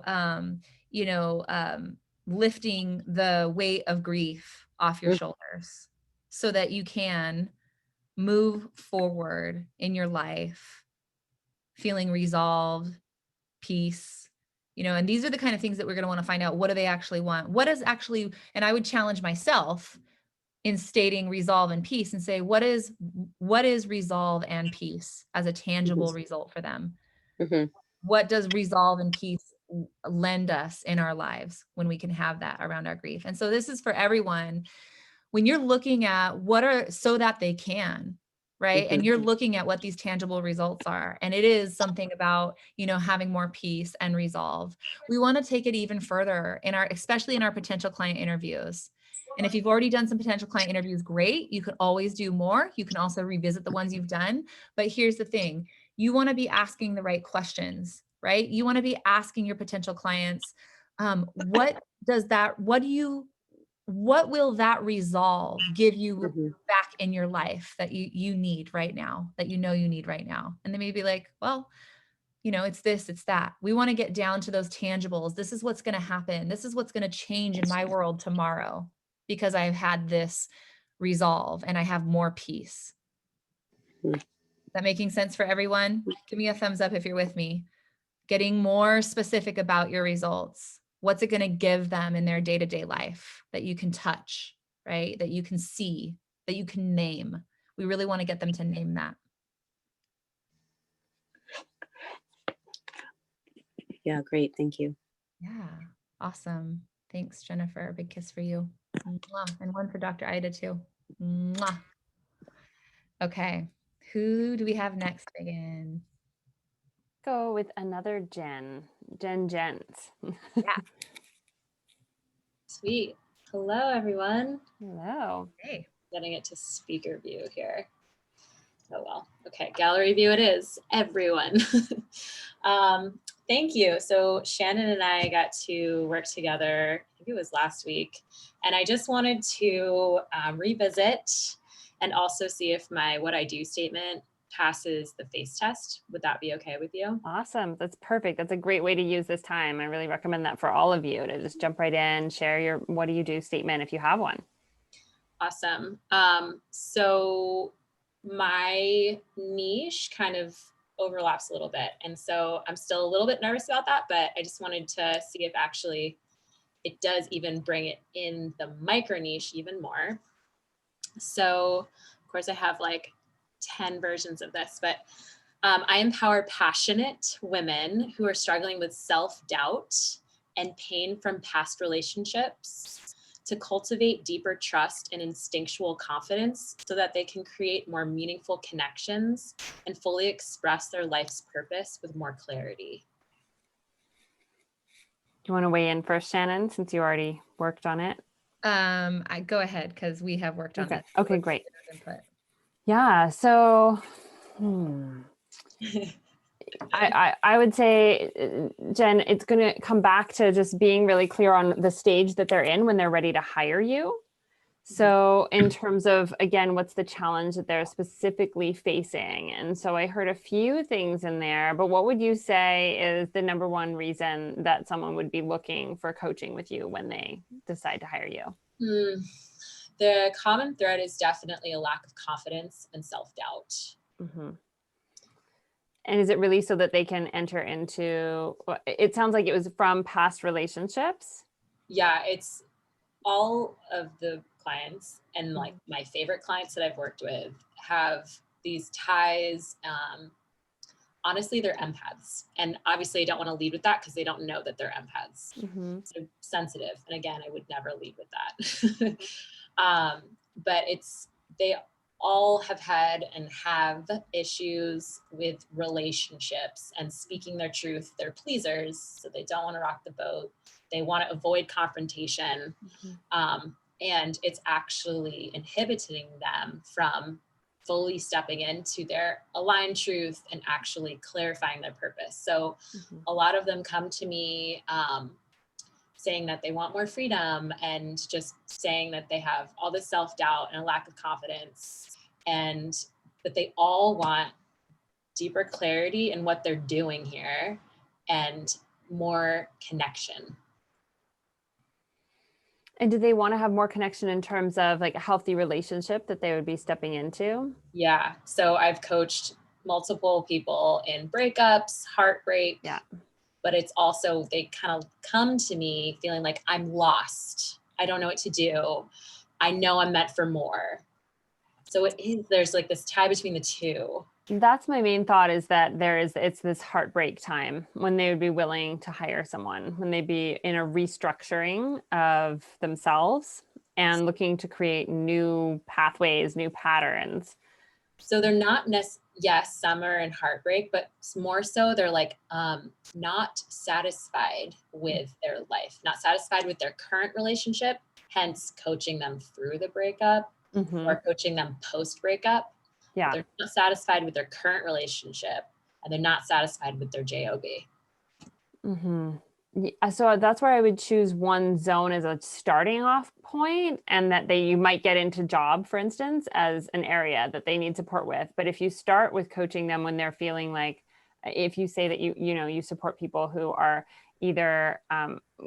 lifting the weight of grief off your shoulders so that you can move forward in your life, feeling resolved, peace, and these are the kind of things that we're going to want to find out. What do they actually want? What is actually, and I would challenge myself in stating resolve and peace and say, what is resolve and peace as a tangible result for them? Mm-hmm. What does resolve and peace lend us in our lives when we can have that around our grief? And so this is for everyone. When you're looking at so that they can, right? Mm-hmm. And you're looking at what these tangible results are. And it is something about, having more peace and resolve. We want to take it even further especially in our potential client interviews. And if you've already done some potential client interviews, great. You could always do more. You can also revisit the ones you've done. But here's the thing. You want to be asking the right questions, right? You want to be asking your potential clients, what will that resolve give you Mhm. back in your life that you need right now, that you know you need right now? And they may be like, well, it's this, it's that. We want to get down to those tangibles. This is what's going to happen. This is what's going to change in my world tomorrow because I've had this resolve and I have more peace. Mhm. Is that making sense for everyone? Give me a thumbs up if you're with me. Getting more specific about your results. What's it going to give them in their day-to-day life that you can touch, right? That you can see, that you can name. We really want to get them to name that. Yeah, great. Thank you. Yeah, awesome. Thanks, Jennifer. Big kiss for you. Mwah. And one for Dr. Ida too. Mwah. Okay, who do we have next, Megan? Go with another Jen Jent. Yeah. Sweet. Hello, everyone. Hello. Hey. Getting it to speaker view here. Oh, well. Okay, gallery view it is, everyone. Thank you. So Shannon and I got to work together, I think it was last week, and I just wanted to revisit and also see if my what I do statement passes the FACE test. Would that be okay with you? Awesome. That's perfect. That's a great way to use this time. I really recommend that for all of you to just jump right in, share your what do you do statement if you have one. Awesome. So my niche kind of overlaps a little bit. And so I'm still a little bit nervous about that, but I just wanted to see if actually it does even bring it in the micro niche even more. So of course I have like 10 versions of this, but I empower passionate women who are struggling with self-doubt and pain from past relationships to cultivate deeper trust and instinctual confidence so that they can create more meaningful connections and fully express their life's purpose with more clarity. Do you want to weigh in first, Shannon, since you already worked on it? I go ahead because we have worked on Okay. this. Okay, great. Input. Yeah. So I would say, Jen, it's going to come back to just being really clear on the stage that they're in when they're ready to hire you. So in terms of, again, what's the challenge that they're specifically facing? And so I heard a few things in there, but what would you say is the number one reason that someone would be looking for coaching with you when they decide to hire you? The common thread is definitely a lack of confidence and self-doubt. Mm-hmm. And is it really so that they can enter into, it sounds like it was from past relationships? Yeah, it's all of the clients and like my favorite clients that I've worked with have these ties. Honestly, they're empaths. And obviously I don't want to lead with that because they don't know that they're empaths. Mm-hmm. So sensitive. And again, I would never lead with that. But they all have had and have issues with relationships and speaking their truth. They're pleasers, so they don't want to rock the boat. They want to avoid confrontation. Mm-hmm. And it's actually inhibiting them from fully stepping into their aligned truth and actually clarifying their purpose. So a lot of them come to me saying that they want more freedom and just saying that they have all this self-doubt and a lack of confidence, and that they all want deeper clarity in what they're doing here and more connection. And do they want to have more connection in terms of like a healthy relationship that they would be stepping into? Yeah. So I've coached multiple people in breakups, heartbreak. Yeah. But it's also, they kind of come to me feeling like I'm lost. I don't know what to do. I know I'm meant for more. So there's like this tie between the two. That's my main thought, is that it's this heartbreak time when they would be willing to hire someone, when they'd be in a restructuring of themselves and looking to create new pathways, new patterns. So they're not yes, some are in heartbreak, but more so they're like not satisfied with their life, not satisfied with their current relationship, hence coaching them through the breakup or coaching them post breakup. Yeah. They're not satisfied with their current relationship. and they're not satisfied with their job. So that's where I would choose one zone as a starting off point, and that you might get into job, for instance, as an area that they need support with. But if you start with coaching them when they're feeling like, if you say that you support people who are either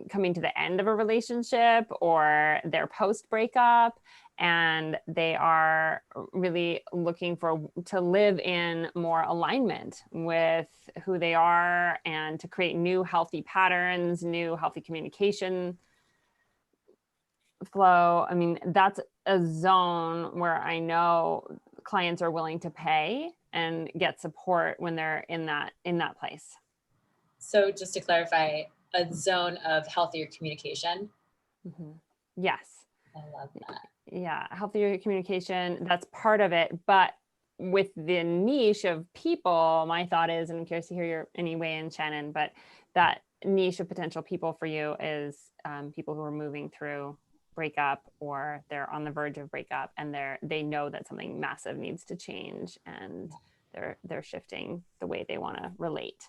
coming to the end of a relationship or they're post breakup, and they are really looking to live in more alignment with who they are and to create new healthy patterns, new healthy communication flow. I mean, that's a zone where I know clients are willing to pay and get support when they're in that place. So just to clarify, a zone of healthier communication. Yes. I love that. Yeah, healthier communication, that's part of it. But with the niche of people, my thought is, and I'm curious to hear your any way in, Shannon, but that niche of potential people for you is people who are moving through breakup, or they're on the verge of breakup, and they know that something massive needs to change, and they're shifting the way they want to relate.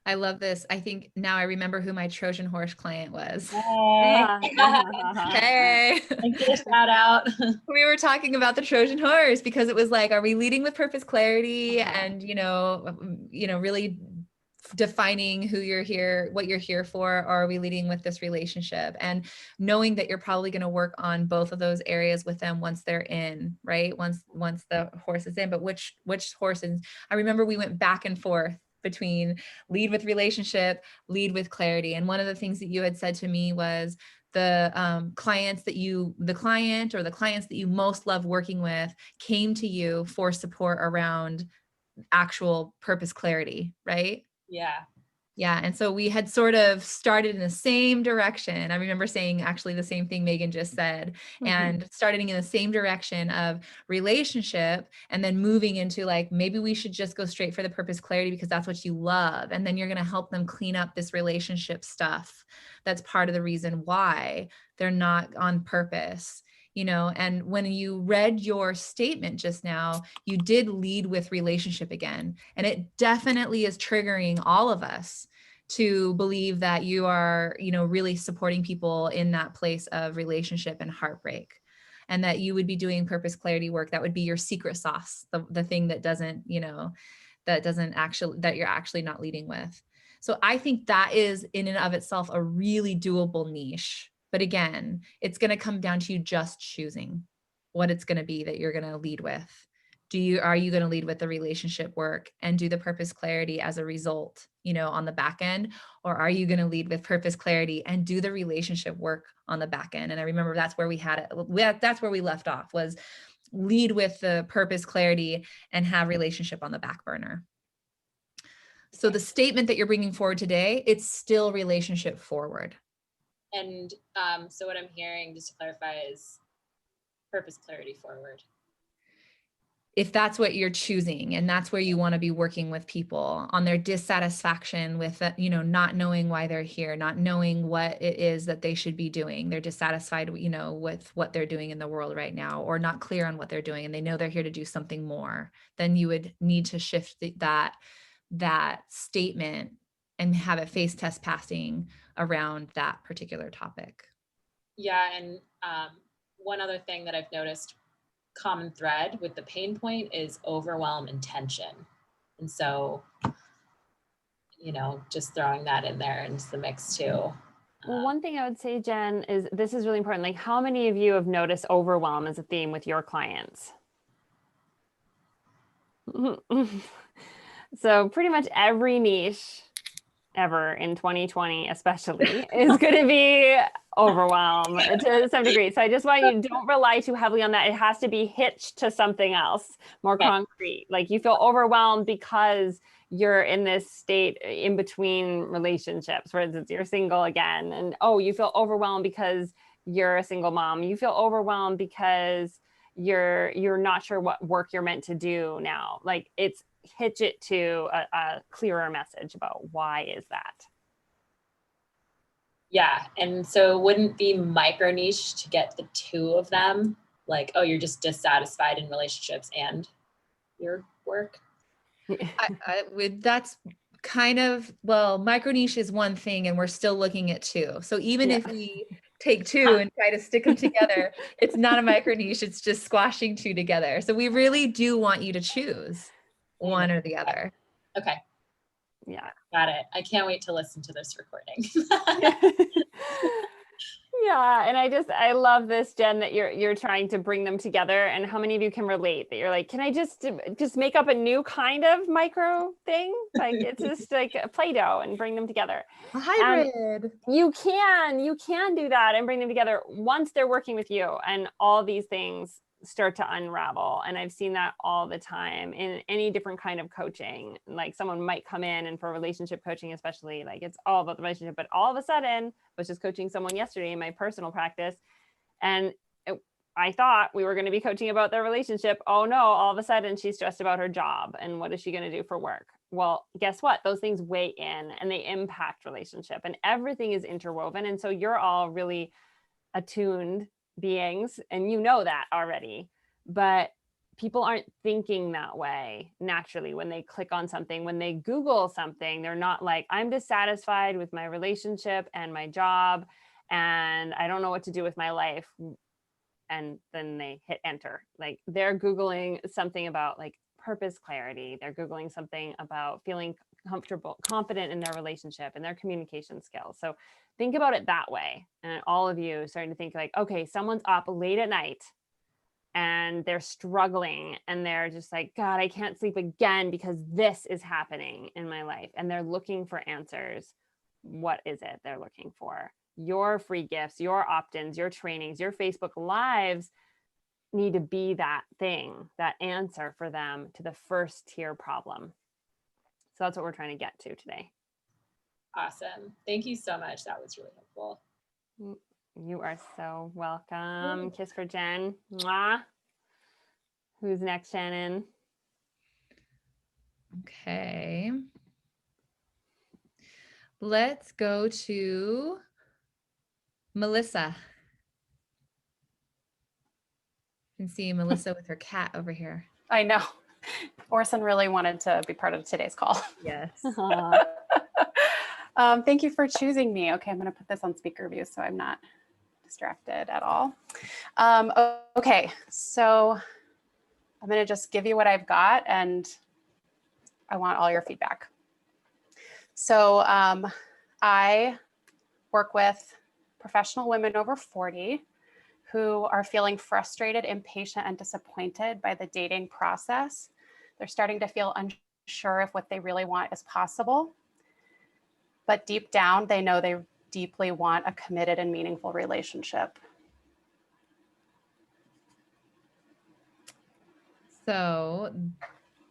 I love this. I think now I remember who my Trojan horse client was. Hey. Thanks for the shout out. We were talking about the Trojan horse because it was like, are we leading with purpose, clarity, and, really defining who you're here, what you're here for, or are we leading with this relationship? And knowing that you're probably going to work on both of those areas with them once they're in, right? Once the horse is in, but which horse is, I remember we went back and forth between lead with relationship, lead with clarity. And one of the things that you had said to me was the clients that the clients that you most love working with came to you for support around actual purpose clarity, right? Yeah. Yeah. And so we had sort of started in the same direction. I remember saying actually the same thing Megan just said, and starting in the same direction of relationship, and then moving into like, maybe we should just go straight for the purpose clarity because that's what you love. And then you're going to help them clean up this relationship stuff. That's part of the reason why they're not on purpose. And when you read your statement just now, you did lead with relationship again. And it definitely is triggering all of us to believe that you are, really supporting people in that place of relationship and heartbreak. And that you would be doing purpose clarity work. That would be your secret sauce, the thing that doesn't, that you're actually not leading with. So I think that is in and of itself a really doable niche. But again, it's going to come down to you just choosing what it's going to be that you're going to lead with. Are you going to lead with the relationship work and do the purpose clarity as a result, on the back end? Or are you going to lead with purpose clarity and do the relationship work on the back end? And I remember that's where we had it. That's where we left off, was lead with the purpose clarity and have relationship on the back burner. So the statement that you're bringing forward today, it's still relationship forward. And so what I'm hearing, just to clarify, is purpose clarity forward. If that's what you're choosing, and that's where you want to be working with people on their dissatisfaction with, not knowing why they're here, not knowing what it is that they should be doing. They're dissatisfied, with what they're doing in the world right now, or not clear on what they're doing, and they know they're here to do something more. Then you would need to shift that statement and have it face test passing around that particular topic. Yeah. And one other thing that I've noticed, common thread with the pain point, is overwhelm and tension. And so, just throwing that in there into the mix too. Well, one thing I would say, Jen, is this is really important. Like, how many of you have noticed overwhelm as a theme with your clients? So pretty much every niche ever in 2020 especially is going to be overwhelmed to some degree. So I just want you, don't rely too heavily on that. It has to be hitched to something else more concrete. Like, you feel overwhelmed because you're in this state in between relationships. For instance, you're single again, and you feel overwhelmed because you're a single mom. You feel overwhelmed because you're not sure what work you're meant to do now. Like, it's hitch it to a clearer message about why is that. Yeah. And so wouldn't be micro niche to get the two of them? Like, you're just dissatisfied in relationships and your work? That's kind of, well, micro niche is one thing and we're still looking at two. So even if we take two and try to stick them together, it's not a micro niche, it's just squashing two together. So we really do want you to choose one or the other. Okay. Yeah. Got it. I can't wait to listen to this recording. Yeah, and I love this, Jen, that you're trying to bring them together. And how many of you can relate that you're like, can I just make up a new kind of micro thing? Like it's just like a Play-Doh and bring them together. A hybrid. You can do that and bring them together once they're working with you, and all these things start to unravel. And I've seen that all the time in any different kind of coaching. Like someone might come in, and for relationship coaching especially, like it's all about the relationship, but all of a sudden I was just coaching someone yesterday in my personal practice, and I thought we were going to be coaching about their relationship. Oh no, all of a sudden she's stressed about her job and what is she going to do for work? Well, guess what? Those things weigh in and they impact relationship, and everything is interwoven. And so you're all really attuned beings, and you know that already, but people aren't thinking that way naturally. When they click on something, when they Google something, they're not like, I'm dissatisfied with my relationship and my job, and I don't know what to do with my life. And then they hit enter. Like they're Googling something about like purpose clarity. They're Googling something about feeling comfortable, confident in their relationship and their communication skills. So think about it that way. And all of you starting to think like, okay, someone's up late at night and they're struggling and they're just like, God, I can't sleep again because this is happening in my life. And they're looking for answers. What is it they're looking for? Your free gifts, your opt-ins, your trainings, your Facebook Lives need to be that thing, that answer for them to the first tier problem. So that's what we're trying to get to today. Awesome. Thank you so much. That was really helpful. You are so welcome. Kiss for Jen. Mwah. Who's next, Shannon? Okay. Let's go to Melissa. You can see Melissa with her cat over here. I know. Orson really wanted to be part of today's call. Yes. Thank you for choosing me. Okay, I'm going to put this on speaker view so I'm not distracted at all. Okay, so I'm going to just give you what I've got, and I want all your feedback. So I work with professional women over 40 who are feeling frustrated, impatient, and disappointed by the dating process. They're starting to feel unsure if what they really want is possible. But deep down, they know they deeply want a committed and meaningful relationship. So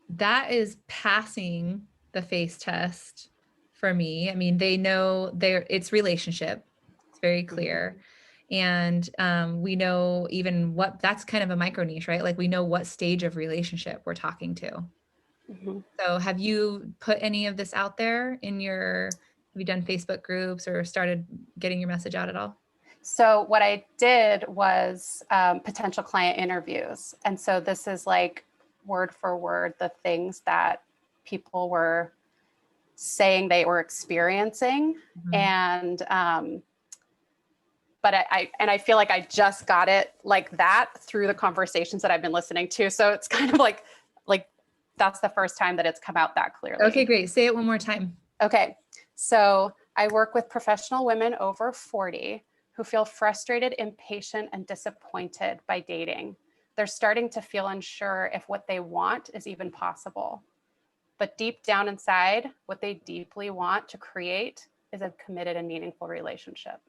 that is passing the face test for me. I mean, they know it's relationship. It's very clear. And we know even what, that's kind of a micro niche, right? Like we know what stage of relationship we're talking to. Mm-hmm. So have you put any of this out there in have you done Facebook groups or started getting your message out at all? So what I did was potential client interviews. And so this is like word for word, the things that people were saying they were experiencing. Mm-hmm. And, but I feel like I just got it like that through the conversations that I've been listening to. So it's kind of like that's the first time that it's come out that clearly. Okay, great. Say it one more time. Okay. So I work with professional women over 40 who feel frustrated, impatient, and disappointed by dating. They're starting to feel unsure if what they want is even possible. But deep down inside, what they deeply want to create is a committed and meaningful relationship.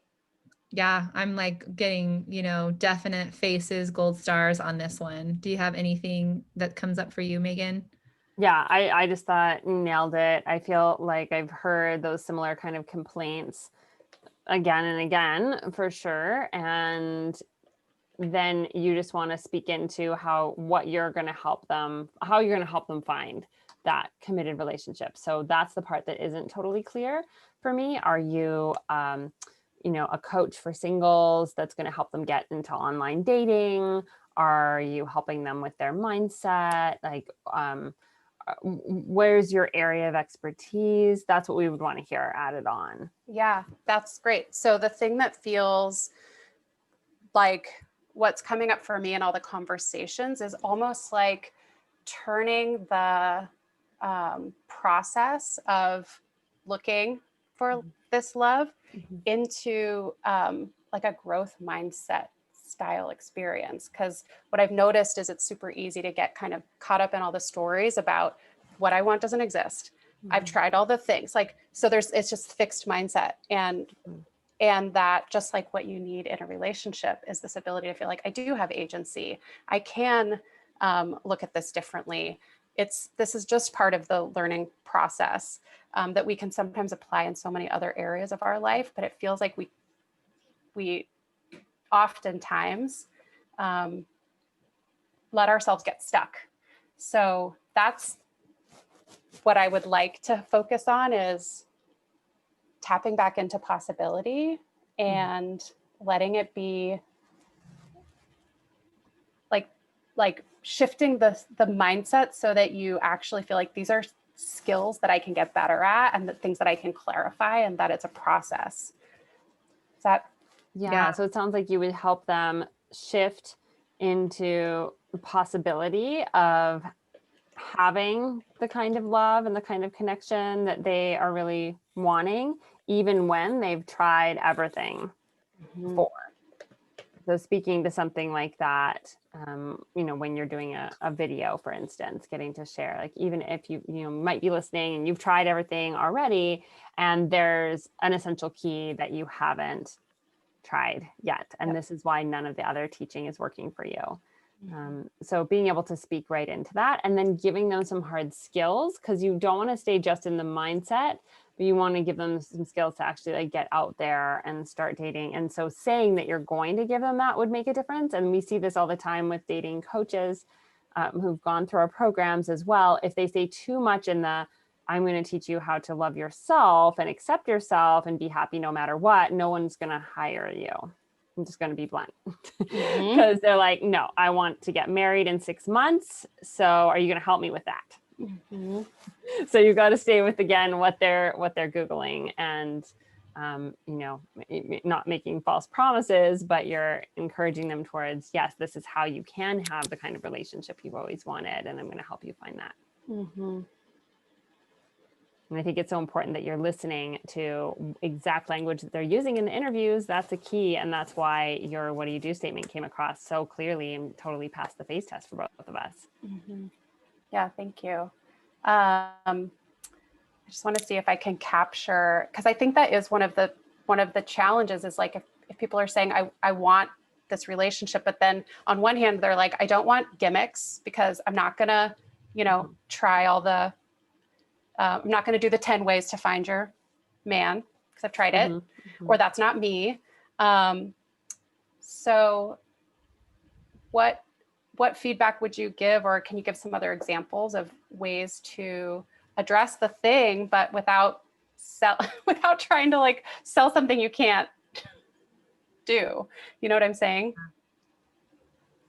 Yeah, I'm like getting, definite faces, gold stars on this one. Do you have anything that comes up for you, Megan? Yeah, I just thought you nailed it. I feel like I've heard those similar kind of complaints again and again, for sure. And then you just want to speak into how you're going to help them find that committed relationship. So that's the part that isn't totally clear for me. Are you, a coach for singles that's going to help them get into online dating? Are you helping them with their mindset? Like, where's your area of expertise? That's what we would want to hear added on. Yeah, that's great. So the thing that feels like what's coming up for me in all the conversations is almost like turning the process of looking for this love into like a growth mindset style experience. Because what I've noticed is it's super easy to get kind of caught up in all the stories about what I want doesn't exist. I've tried all the things, like, so it's just fixed mindset. And that, just like what you need in a relationship, is this ability to feel like I do have agency. I can look at this differently. This is just part of the learning process that we can sometimes apply in so many other areas of our life, but it feels like we oftentimes let ourselves get stuck. So that's what I would like to focus on, is tapping back into possibility and letting it be like shifting the mindset so that you actually feel like these are skills that I can get better at, and the things that I can clarify, and that it's a process. Is that? Yeah. So it sounds like you would help them shift into the possibility of having the kind of love and the kind of connection that they are really wanting, even when they've tried everything before. So speaking to something like that, when you're doing a video, for instance, getting to share, like, even if you might be listening and you've tried everything already, and there's an essential key that you haven't tried yet. And this is why none of the other teaching is working for you. So being able to speak right into that, and then giving them some hard skills, because you don't want to stay just in the mindset, but you want to give them some skills to actually like get out there and start dating. And so saying that you're going to give them that would make a difference. And we see this all the time with dating coaches who've gone through our programs as well. If they say too much in the, I'm going to teach you how to love yourself and accept yourself and be happy no matter what, no one's going to hire you. I'm just going to be blunt, because they're like, no, I want to get married in 6 months. So are you going to help me with that? So you've got to stay with, again, what they're Googling, and, not making false promises, but you're encouraging them towards, yes, this is how you can have the kind of relationship you've always wanted. And I'm going to help you find that. And I think it's so important that you're listening to exact language that they're using in the interviews. That's a key. And that's why your what do you do statement came across so clearly and totally passed the phase test for both of us. Yeah, thank you. I just want to see if I can capture, because I think that is one of the challenges, is like, if people are saying, I want this relationship, but then on one hand, they're like, I don't want gimmicks, because I'm not going to, try all the, I'm not going to do the 10 ways to find your man, because I've tried it, or that's not me. So what feedback would you give, or can you give some other examples of ways to address the thing, but without trying to like sell something you can't do? You know what I'm saying?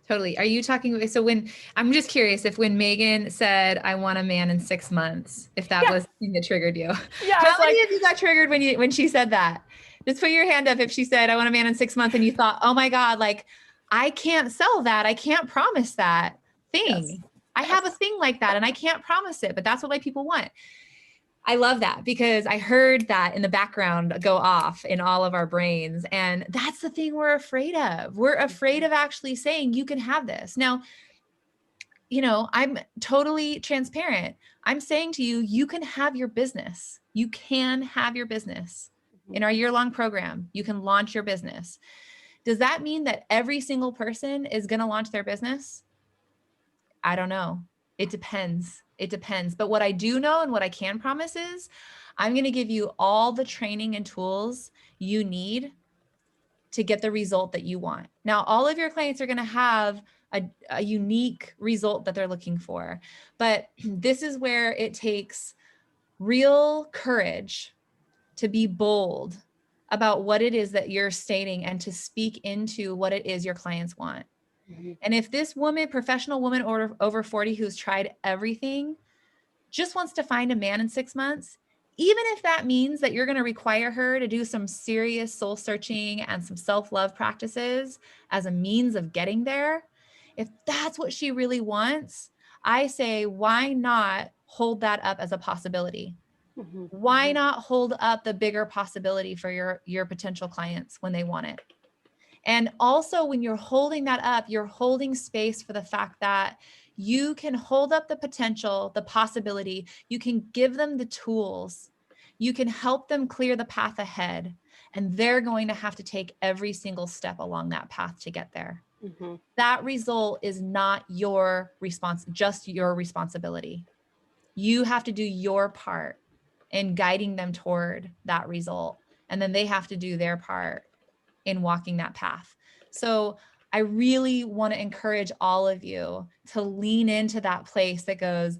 Totally. Are you talking? So I'm just curious if when Megan said, I want a man in 6 months, if that was the thing that triggered you. Yeah. How many of you got triggered when she said that? Just put your hand up if she said, I want a man in 6 months, and you thought, oh my God, like, I can't sell that. I can't promise that thing. Yes. I have a thing like that and I can't promise it, but that's what like people want. I love that, because I heard that in the background go off in all of our brains. And that's the thing we're afraid of. We're afraid of actually saying you can have this. Now, I'm totally transparent. I'm saying to you, you can have your business. You can have your business in our year-long program. You can launch your business. Does that mean that every single person is going to launch their business? I don't know. It depends. It depends. But what I do know and what I can promise is I'm going to give you all the training and tools you need to get the result that you want. Now, all of your clients are going to have a unique result that they're looking for. But this is where it takes real courage to be bold about what it is that you're stating and to speak into what it is your clients want. And if this woman, professional woman over 40 who's tried everything, just wants to find a man in 6 months, even if that means that you're going to require her to do some serious soul searching and some self-love practices as a means of getting there, if that's what she really wants, I say, why not hold that up as a possibility? Why not hold up the bigger possibility for your potential clients when they want it? And also when you're holding that up, you're holding space for the fact that you can hold up the potential, the possibility, you can give them the tools, you can help them clear the path ahead, and they're going to have to take every single step along that path to get there. That result is not your just your responsibility. You have to do your part in guiding them toward that result. And then they have to do their part in walking that path. So I really want to encourage all of you to lean into that place that goes,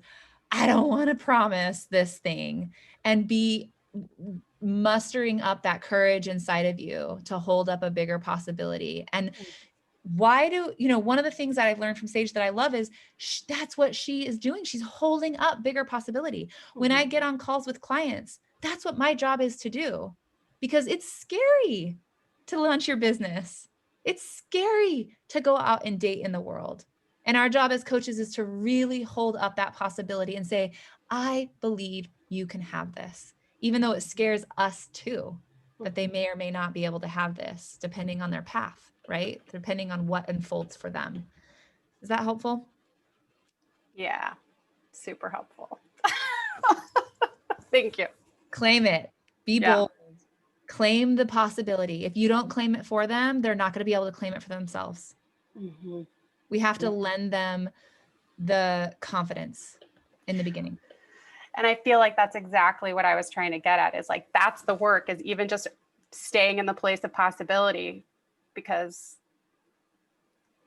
I don't want to promise this thing, and be mustering up that courage inside of you to hold up a bigger possibility. And why do, one of the things that I've learned from Sage that I love is that's what she is doing. She's holding up bigger possibility. When I get on calls with clients, that's what my job is to do, because it's scary to launch your business. It's scary to go out and date in the world. And our job as coaches is to really hold up that possibility and say, I believe you can have this, even though it scares us too, that they may or may not be able to have this depending on their path, right? Depending on what unfolds for them. Is that helpful? Yeah, super helpful. Thank you. Claim it. Be bold. Claim the possibility. If you don't claim it for them, they're not going to be able to claim it for themselves. We have to lend them the confidence in the beginning. And I feel like that's exactly what I was trying to get at, is like, that's the work, is even just staying in the place of possibility,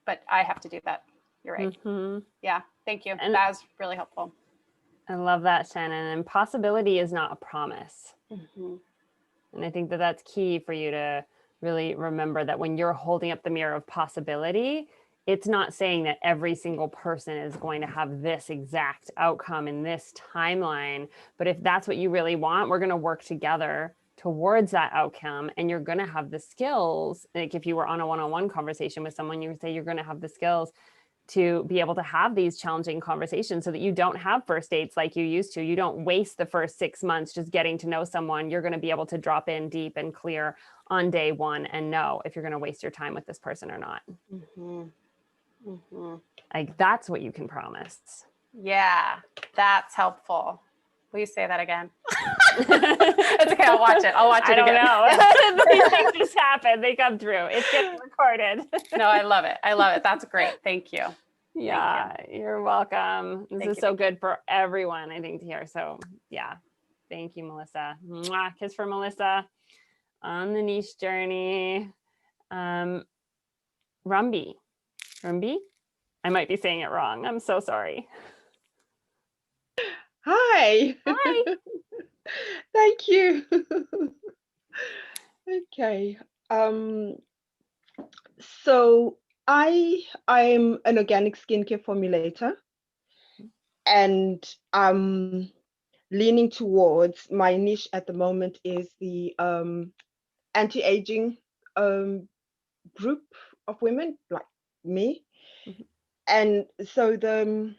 but I have to do that. You're right. Yeah. Thank you. And that was really helpful. I love that, Shannon. And possibility is not a promise. And I think that that's key for you to really remember, that when you're holding up the mirror of possibility, it's not saying that every single person is going to have this exact outcome in this timeline. But if that's what you really want, we're going to work together towards that outcome. And you're going to have the skills. Like if you were on a one-on-one conversation with someone, you would say you're going to have the skills to be able to have these challenging conversations so that you don't have first dates like you used to. You don't waste the first 6 months just getting to know someone. You're going to be able to drop in deep and clear on day one and know if you're going to waste your time with this person or not. Like that's what you can promise. Yeah, that's helpful. Will you say that again? It's okay. I'll watch it. I don't know. These things just happen. They come through. It's getting recorded. No, I love it. I love it. That's great. Thank you. Yeah, you're welcome. This is so good for everyone, I think, to hear. So yeah, thank you, Melissa. Mwah, kiss for Melissa on the niche journey. Rumbi. I might be saying it wrong. I'm so sorry. Hi. Thank you. Okay. So I'm an organic skincare formulator, and I'm leaning towards, my niche at the moment is the anti-aging group of women like me. And so the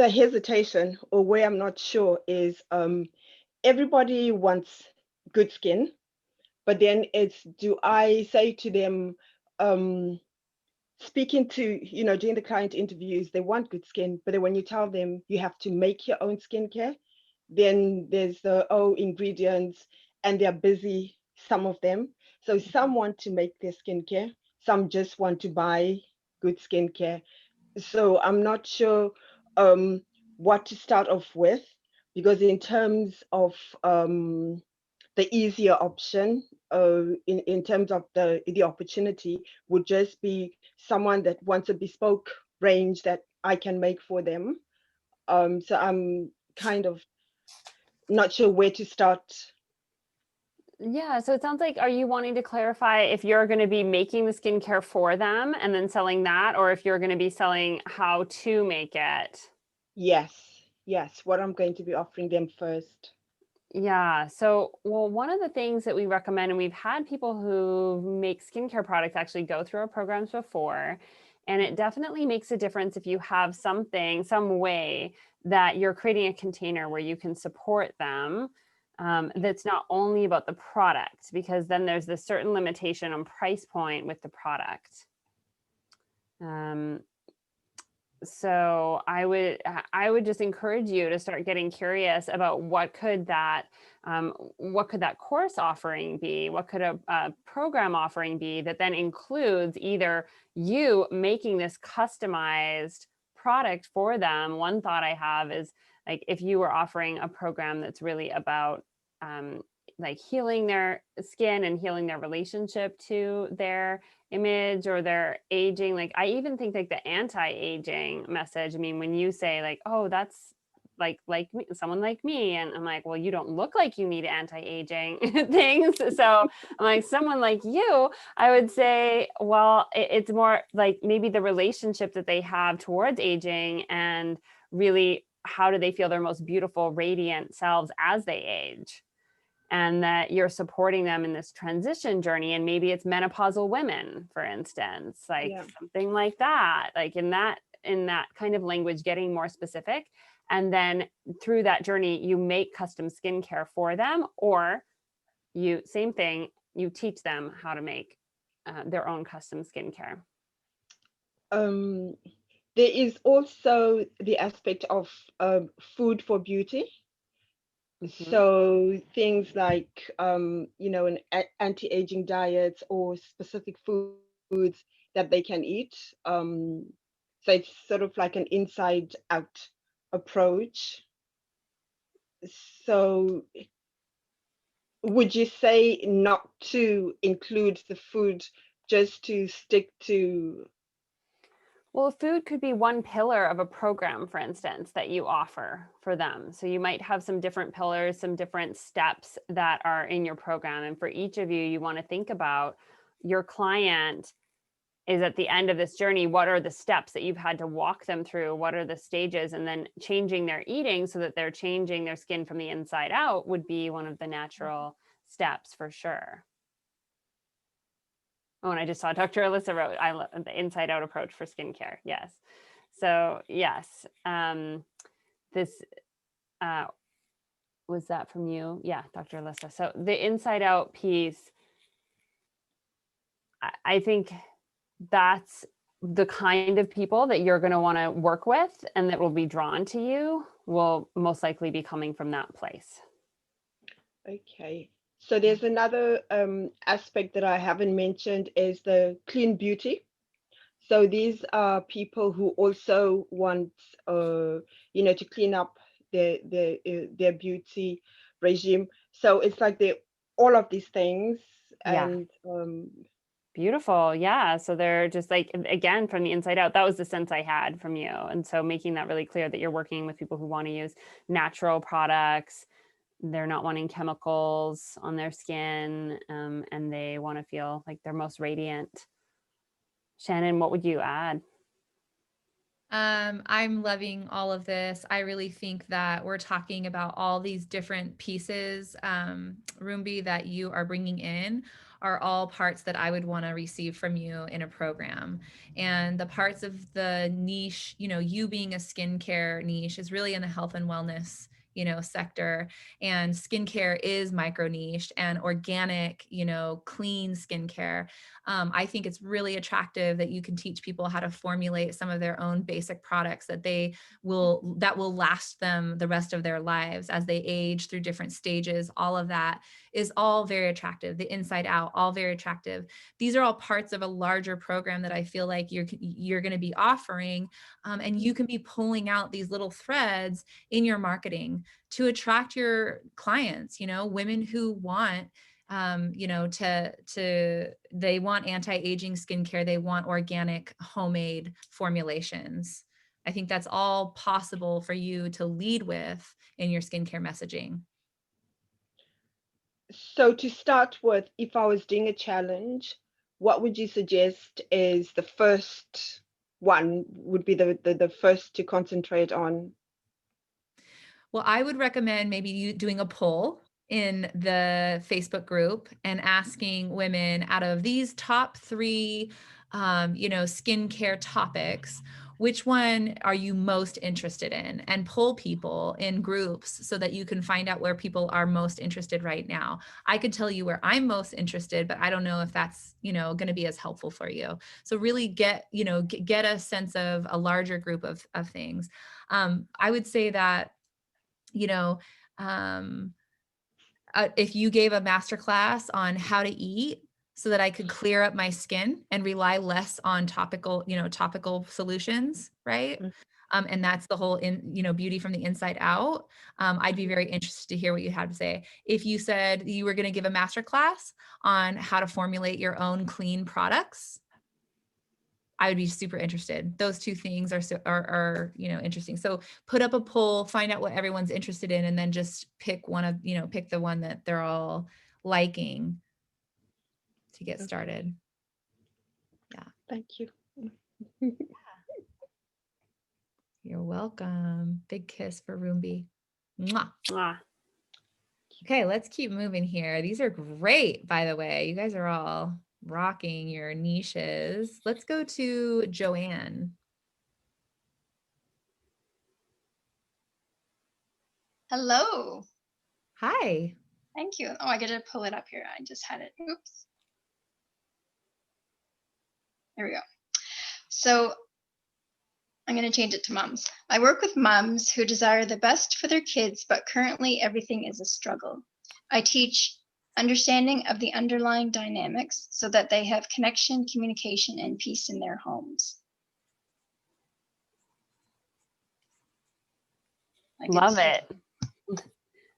hesitation, or where I'm not sure, is everybody wants good skin, but then it's, do I say to them, speaking to, doing the client interviews, they want good skin, but then when you tell them you have to make your own skincare, then there's the ingredients, and they're busy, some of them. So some want to make their skincare, some just want to buy good skincare. So I'm not sure what to start off with, because in terms of the easier option, in terms of the opportunity, would just be someone that wants a bespoke range that I can make for them. So I'm kind of not sure where to start Yeah, so it sounds like, are you wanting to clarify if you're going to be making the skincare for them and then selling that, or if you're going to be selling how to make it? Yes, what I'm going to be offering them first. Yeah. So, well, one of the things that we recommend, and we've had people who make skincare products actually go through our programs before, and it definitely makes a difference if you have something, some way that you're creating a container where you can support them. That's not only about the product, because then there's this certain limitation on price point with the product. Um, so I would just encourage you to start getting curious about what could that course offering be, what could a program offering be that then includes either you making this customized product for them. One thought I have is, like, if you were offering a program that's really about like healing their skin and healing their relationship to their image or their aging. Like, I even think like the anti-aging message, I mean, when you say like, oh, that's like me, someone like me, and I'm like, well, you don't look like you need anti-aging things. So I'm like, someone like you, I would say, well, it's more like maybe the relationship that they have towards aging, and really how do they feel their most beautiful, radiant selves as they age, and that you're supporting them in this transition journey. And maybe it's menopausal women, for instance, like something like that, like in that kind of language, getting more specific. And then through that journey, you make custom skincare for them, or you, same thing, you teach them how to make their own custom skincare. There is also the aspect of food for beauty. So things like, an anti-aging diets or specific foods that they can eat. So it's sort of like an inside out approach. So would you say not to include the food, just to stick to? Well, food could be one pillar of a program, for instance, that you offer for them. So you might have some different pillars, some different steps that are in your program. And for each of you, you want to think about your client is at the end of this journey. What are the steps that you've had to walk them through? What are the stages? And then changing their eating so that they're changing their skin from the inside out would be one of the natural steps for sure. Oh, and I just saw Dr. Alyssa wrote, I love the inside out approach for skincare. Yes. So yes, this, was that from you? Yeah, Dr. Alyssa. So the inside out piece, I think that's the kind of people that you're going to want to work with, and that will be drawn to you will most likely be coming from that place. Okay. So there's another aspect that I haven't mentioned, is the clean beauty. So these are people who also want, to clean up their beauty regime. So it's like all of these things, and Beautiful. Yeah. So they're just like, again, from the inside out, that was the sense I had from you. And so making that really clear that you're working with people who want to use natural products. They're not wanting chemicals on their skin, and they want to feel like they're most radiant. Shannon, what would you add? I'm loving all of this. I really think that we're talking about all these different pieces, Rumbi, that you are bringing in are all parts that I would want to receive from you in a program. And the parts of the niche, you being a skincare niche is really in the health and wellness sector, and skincare is micro niched and organic, clean skincare. I think it's really attractive that you can teach people how to formulate some of their own basic products that will last them the rest of their lives as they age through different stages. All of that is all very attractive. The inside out, all very attractive. These are all parts of a larger program that I feel like you're going to be offering, and you can be pulling out these little threads in your marketing to attract your clients, women who want, they want anti-aging skincare. They want organic homemade formulations. I think that's all possible for you to lead with in your skincare messaging. So to start with, if I was doing a challenge, what would you suggest is the first one would be the first to concentrate on? Well, I would recommend maybe you doing a poll in the Facebook group and asking women, out of these top 3, skincare topics, which one are you most interested in? And poll people in groups so that you can find out where people are most interested right now. I could tell you where I'm most interested, but I don't know if that's, going to be as helpful for you. So really get a sense of a larger group of things. I would say that, um, if you gave a masterclass on how to eat so that I could clear up my skin and rely less on topical solutions, right? Mm. And that's the whole beauty from the inside out. I'd be very interested to hear what you had to say. If you said you were going to give a masterclass on how to formulate your own clean products, I would be super interested. Those 2 things are interesting. So put up a poll, find out what everyone's interested in, and then just pick pick the one that they're all liking to get started. Yeah. Thank you. You're welcome. Big kiss for Roombi. Mwah. Mwah. Okay, let's keep moving here. These are great, by the way. You guys are all rocking your niches. Let's go to Joanne. Hello. Hi. Thank you. Oh, I got to pull it up here. I just had it. Oops. There we go. So I'm going to change it to moms. I work with moms who desire the best for their kids, but currently everything is a struggle. I teach understanding of the underlying dynamics so that they have connection, communication, and peace in their homes. Love it.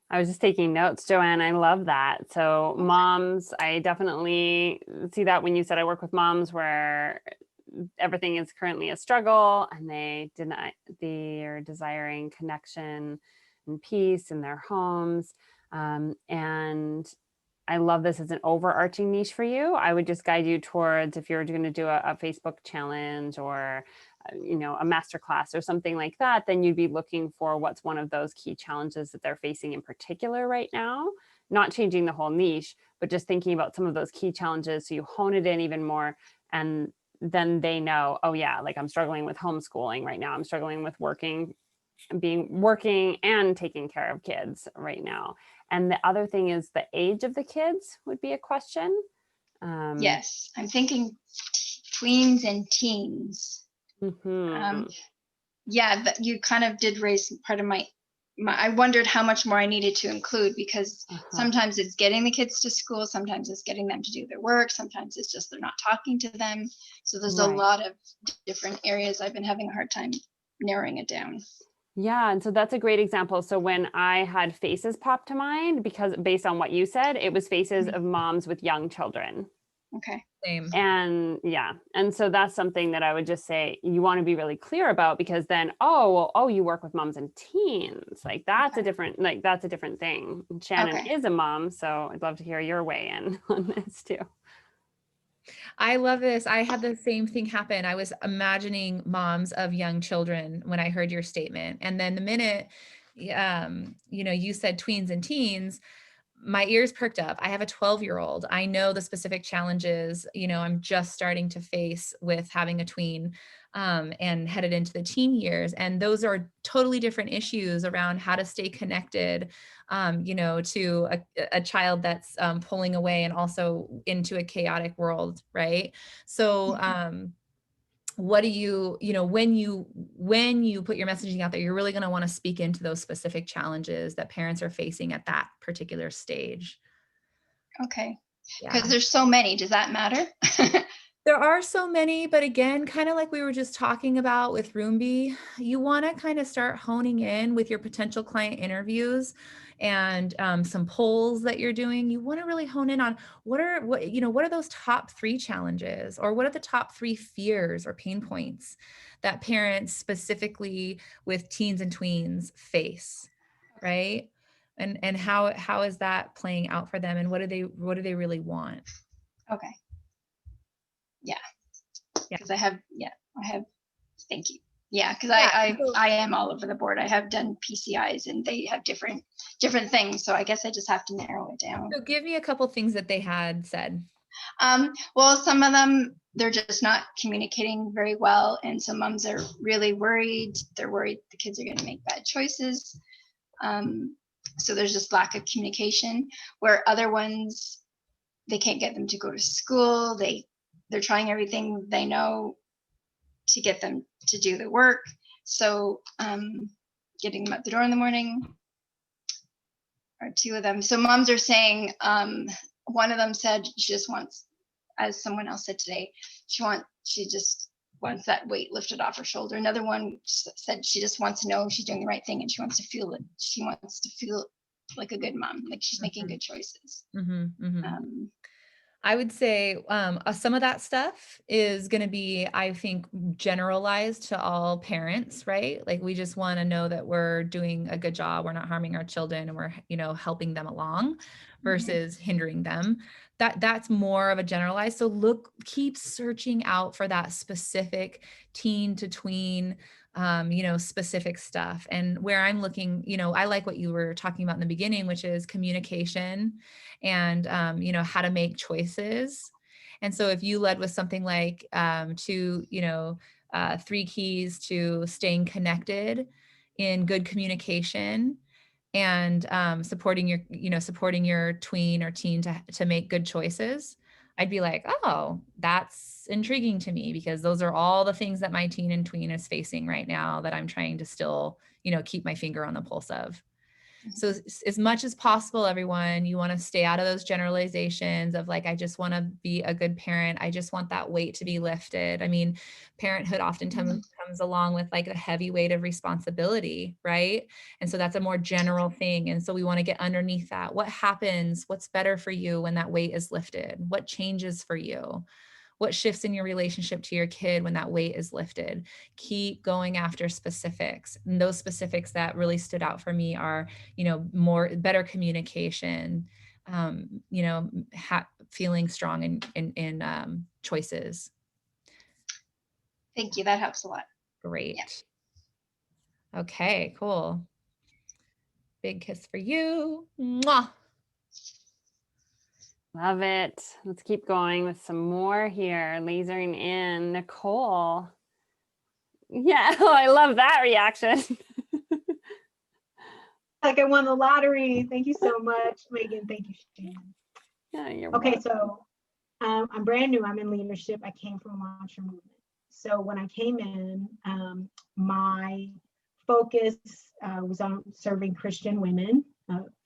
I was just taking notes, Joanne. I love that. So moms, I definitely see that when you said I work with moms where everything is currently a struggle and they're desiring connection and peace in their homes. And I love this as an overarching niche for you. I would just guide you towards, if you're going to do a Facebook challenge or a masterclass or something like that, then you'd be looking for what's one of those key challenges that they're facing in particular right now, not changing the whole niche, but just thinking about some of those key challenges. So you hone it in even more, and then they know, oh yeah, like I'm struggling with homeschooling right now. I'm struggling with working and taking care of kids right now. And the other thing is the age of the kids would be a question. Yes, I'm thinking tweens and teens. Mm-hmm. Yeah, you kind of did raise part of my I wondered how much more I needed to include, because sometimes it's getting the kids to school, sometimes it's getting them to do their work, sometimes it's just they're not talking to them. So there's a lot of different areas I've been having a hard time narrowing it down. Yeah, and so that's a great example. So when I had faces pop to mind, because based on what you said, it was faces of moms with young children. Okay. Same. And yeah, and so that's something that I would just say you want to be really clear about, because then, you work with moms and teens. Like that's a different thing. Shannon is a mom, so I'd love to hear your weigh in on this too. I love this. I had the same thing happen. I was imagining moms of young children when I heard your statement. And then the minute, you said tweens and teens, my ears perked up. I have a 12-year-old. I know the specific challenges, I'm just starting to face with having a tween and headed into the teen years. And those are totally different issues around how to stay connected, to a child that's pulling away and also into a chaotic world, right? So what do you, when you put your messaging out there, you're really going to want to speak into those specific challenges that parents are facing at that particular stage. Okay. Because there's so many. Does that matter? There are so many, but again, kind of like we were just talking about with Roombi, you want to kind of start honing in with your potential client interviews and some polls that you're doing. You want to really hone in on what are those top 3 challenges, or what are the top 3 fears or pain points that parents specifically with teens and tweens face, right? and how is that playing out for them, and what do they really want? Okay. Yeah. Yeah. Because I have, thank you. Yeah, because Yeah. I am all over the board. I have done PCIs and they have different things. So I guess I just have to narrow it down. So give me a couple things that they had said. Well, some of them, they're just not communicating very well. And some moms are really worried. They're worried the kids are going to make bad choices. So there's just lack of communication, where other ones, they can't get them to go to school. They're trying everything they know to get them to do the work. So getting them out the door in the morning are two of them. So moms are saying, one of them said she just wants, as someone else said today, she just wants that weight lifted off her shoulder. Another one said she just wants to know she's doing the right thing, and she wants to feel it. She wants to feel like a good mom, like she's making good choices. I would say some of that stuff is going to be, I think, generalized to all parents, right? Like, we just want to know that we're doing a good job, we're not harming our children, and we're, helping them along versus hindering them. That's more of a generalized. So keep searching out for that specific teen to tween, specific stuff. And where I'm looking, I like what you were talking about in the beginning, which is communication and, how to make choices. And so if you led with something like 3 keys to staying connected in good communication, and supporting your tween or teen to make good choices, I'd be like, oh, that's intriguing to me, because those are all the things that my teen and tween is facing right now that I'm trying to still, keep my finger on the pulse of. So as much as possible, everyone, you want to stay out of those generalizations of like, I just want to be a good parent. I just want that weight to be lifted. I mean, parenthood oftentimes comes along with like a heavy weight of responsibility, right? And so that's a more general thing. And so we want to get underneath that. What happens? What's better for you when that weight is lifted? What changes for you? What shifts in your relationship to your kid when that weight is lifted? Keep going after specifics. And those specifics that really stood out for me are, better communication, feeling strong in choices. Thank you. That helps a lot. Great. Yeah. Okay, cool. Big kiss for you. Mwah. Love it. Let's keep going with some more here. Lasering in. Nicole. Yeah, I love that reaction. Like I won the lottery. Thank you so much, Megan. Thank you, Shannon. Yeah, you're okay, welcome. so I'm brand new. I'm in leadership. I came from Launch Your Movement. So when I came in, my focus was on serving Christian women,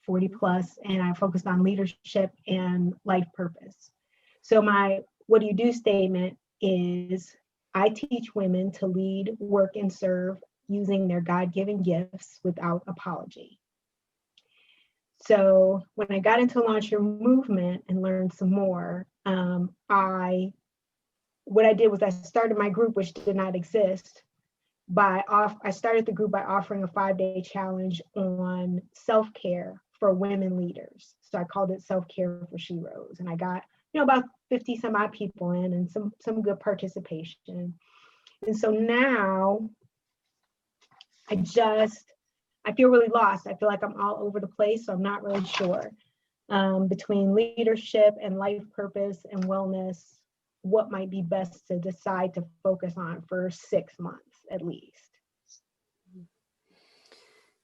40 plus, and I focused on leadership and life purpose. So my what do you do statement is, I teach women to lead, work, and serve using their God-given gifts without apology. So when I got into Launch Your Movement and learned some more, what I did was I started my group, which did not exist. I started the group by offering a 5-day challenge on self-care for women leaders. So I called it Self-Care for She Rose, and I got about 50 some odd people in, and some good participation. And so now I feel really lost. I feel like I'm all over the place, so I'm not really sure between leadership and life purpose and wellness, what might be best to decide to focus on for 6 months at least.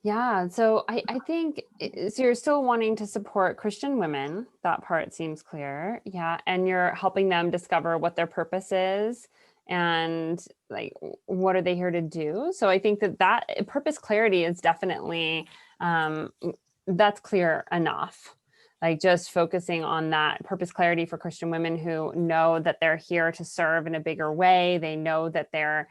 Yeah, so I think, so you're still wanting to support Christian women. That part seems clear. Yeah, and you're helping them discover what their purpose is and like, what are they here to do? So I think that purpose clarity is definitely, that's clear enough. Like just focusing on that purpose clarity for Christian women who know that they're here to serve in a bigger way. They know that they're,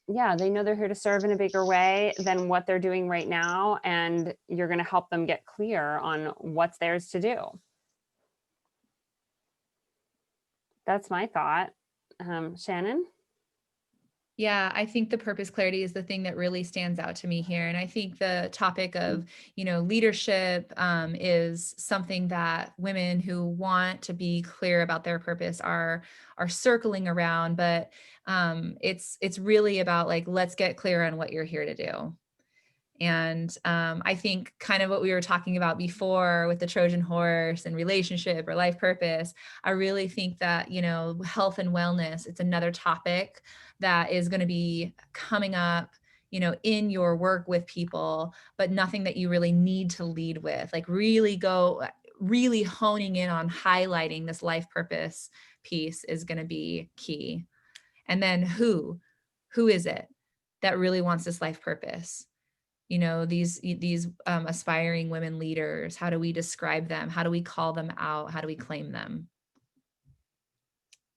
they know they're here to serve in a bigger way than what they're doing right now. And you're going to help them get clear on what's theirs to do. That's my thought. Shannon? Yeah, I think the purpose clarity is the thing that really stands out to me here. And I think the topic of, leadership is something that women who want to be clear about their purpose are circling around. But it's really about like, let's get clear on what you're here to do. And I think kind of what we were talking about before with the Trojan horse and relationship or life purpose, I really think that, health and wellness, it's another topic that is going to be coming up, in your work with people, but nothing that you really need to lead with. Like really honing in on highlighting this life purpose piece is going to be key. And then who is it that really wants this life purpose? These aspiring women leaders, how do we describe them? How do we call them out? How do we claim them?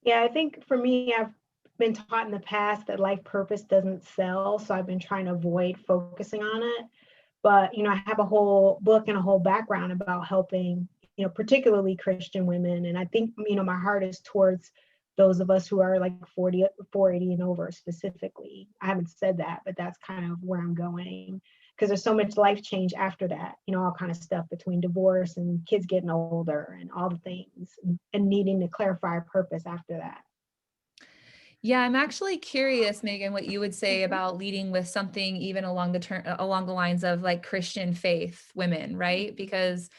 Yeah, I think for me, I've been taught in the past that life purpose doesn't sell. So I've been trying to avoid focusing on it. But, I have a whole book and a whole background about helping, particularly Christian women. And I think, my heart is towards those of us who are like 480 and over specifically. I haven't said that, but that's kind of where I'm going. Because there's so much life change after that, all kind of stuff between divorce and kids getting older and all the things and needing to clarify our purpose after that. Yeah, I'm actually curious, Megan, what you would say about leading with something even along the lines of like Christian faith women, right? Because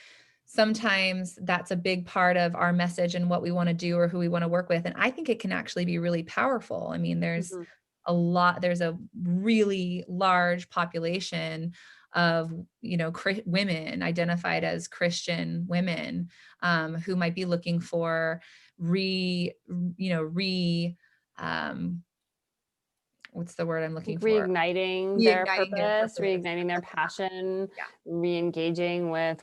sometimes that's a big part of our message and what we want to do or who we want to work with. And I think it can actually be really powerful. I mean, there's a really large population of, women identified as Christian women who might be looking for what's the word I'm looking for? Reigniting their purpose, reigniting their passion, re-engaging with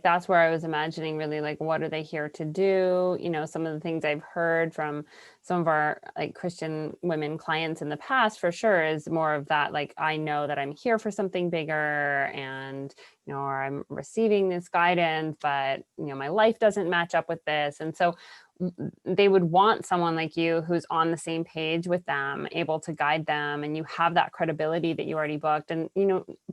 that's where I was imagining really like, what are they here to do? Some of the things I've heard from some of our like Christian women clients in the past for sure is more of that, like, I know that I'm here for something bigger and, or I'm receiving this guidance, but, my life doesn't match up with this. And so they would want someone like you who's on the same page with them, able to guide them, and you have that credibility that you already booked. And,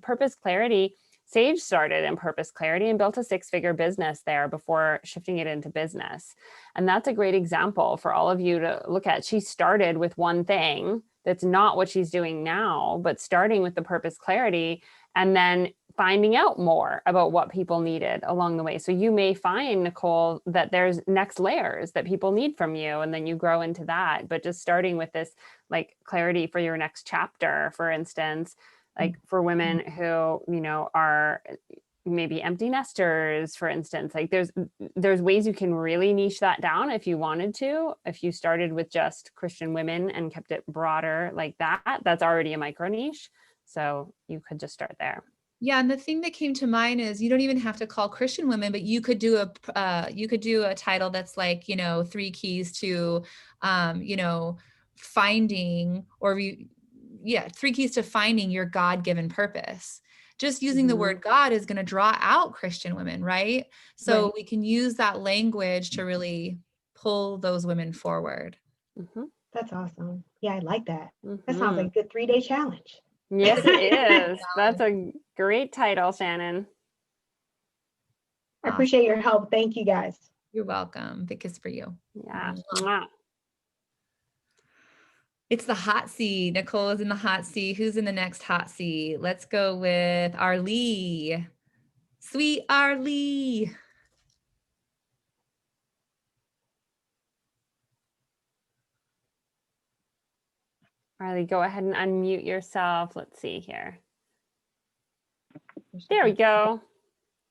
purpose clarity, Sage started in purpose clarity and built a 6-figure business there before shifting it into business. And that's a great example for all of you to look at. She started with one thing that's not what she's doing now, but starting with the purpose clarity and then finding out more about what people needed along the way. So you may find, Nicole, that there's next layers that people need from you, and then you grow into that. But just starting with this like clarity for your next chapter, for instance, like for women who, are maybe empty nesters, for instance, like there's ways you can really niche that down if you wanted to. If you started with just Christian women and kept it broader like that, that's already a micro niche. So you could just start there. Yeah, and the thing that came to mind is you don't even have to call Christian women, but you could do a title that's like, 3 keys to, finding 3 keys to finding your God-given purpose. Just using the word God is going to draw out Christian women, right? So we can use that language to really pull those women forward. That's awesome. Yeah, I like that. That sounds like a good 3-day challenge. Yes, it is. That's a great title, Shannon. I appreciate your help. Thank you, guys. You're welcome. Big kiss for you. Yeah. It's the hot seat. Nicole is in the hot seat. Who's in the next hot seat? Let's go with Arlie. Sweet Arlie. Arlie, go ahead and unmute yourself. Let's see here. There we go.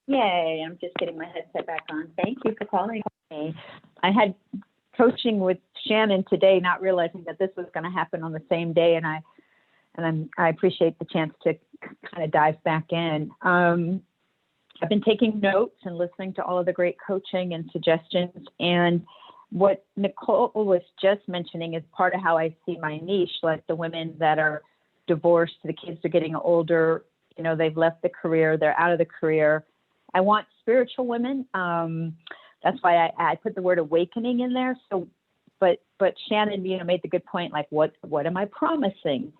Yay, I'm just getting my headset back on. Thank you for calling me. I had coaching with Shannon today, not realizing that this was going to happen on the same day, and I appreciate the chance to kind of dive back in. I've been taking notes and listening to all of the great coaching and suggestions, and what Nicole was just mentioning is part of how I see my niche, like the women that are divorced, the kids are getting older, they've left the career, they're out of the career. I want spiritual women. That's why I put the word awakening in there. So but Shannon, made the good point, like, what am I promising?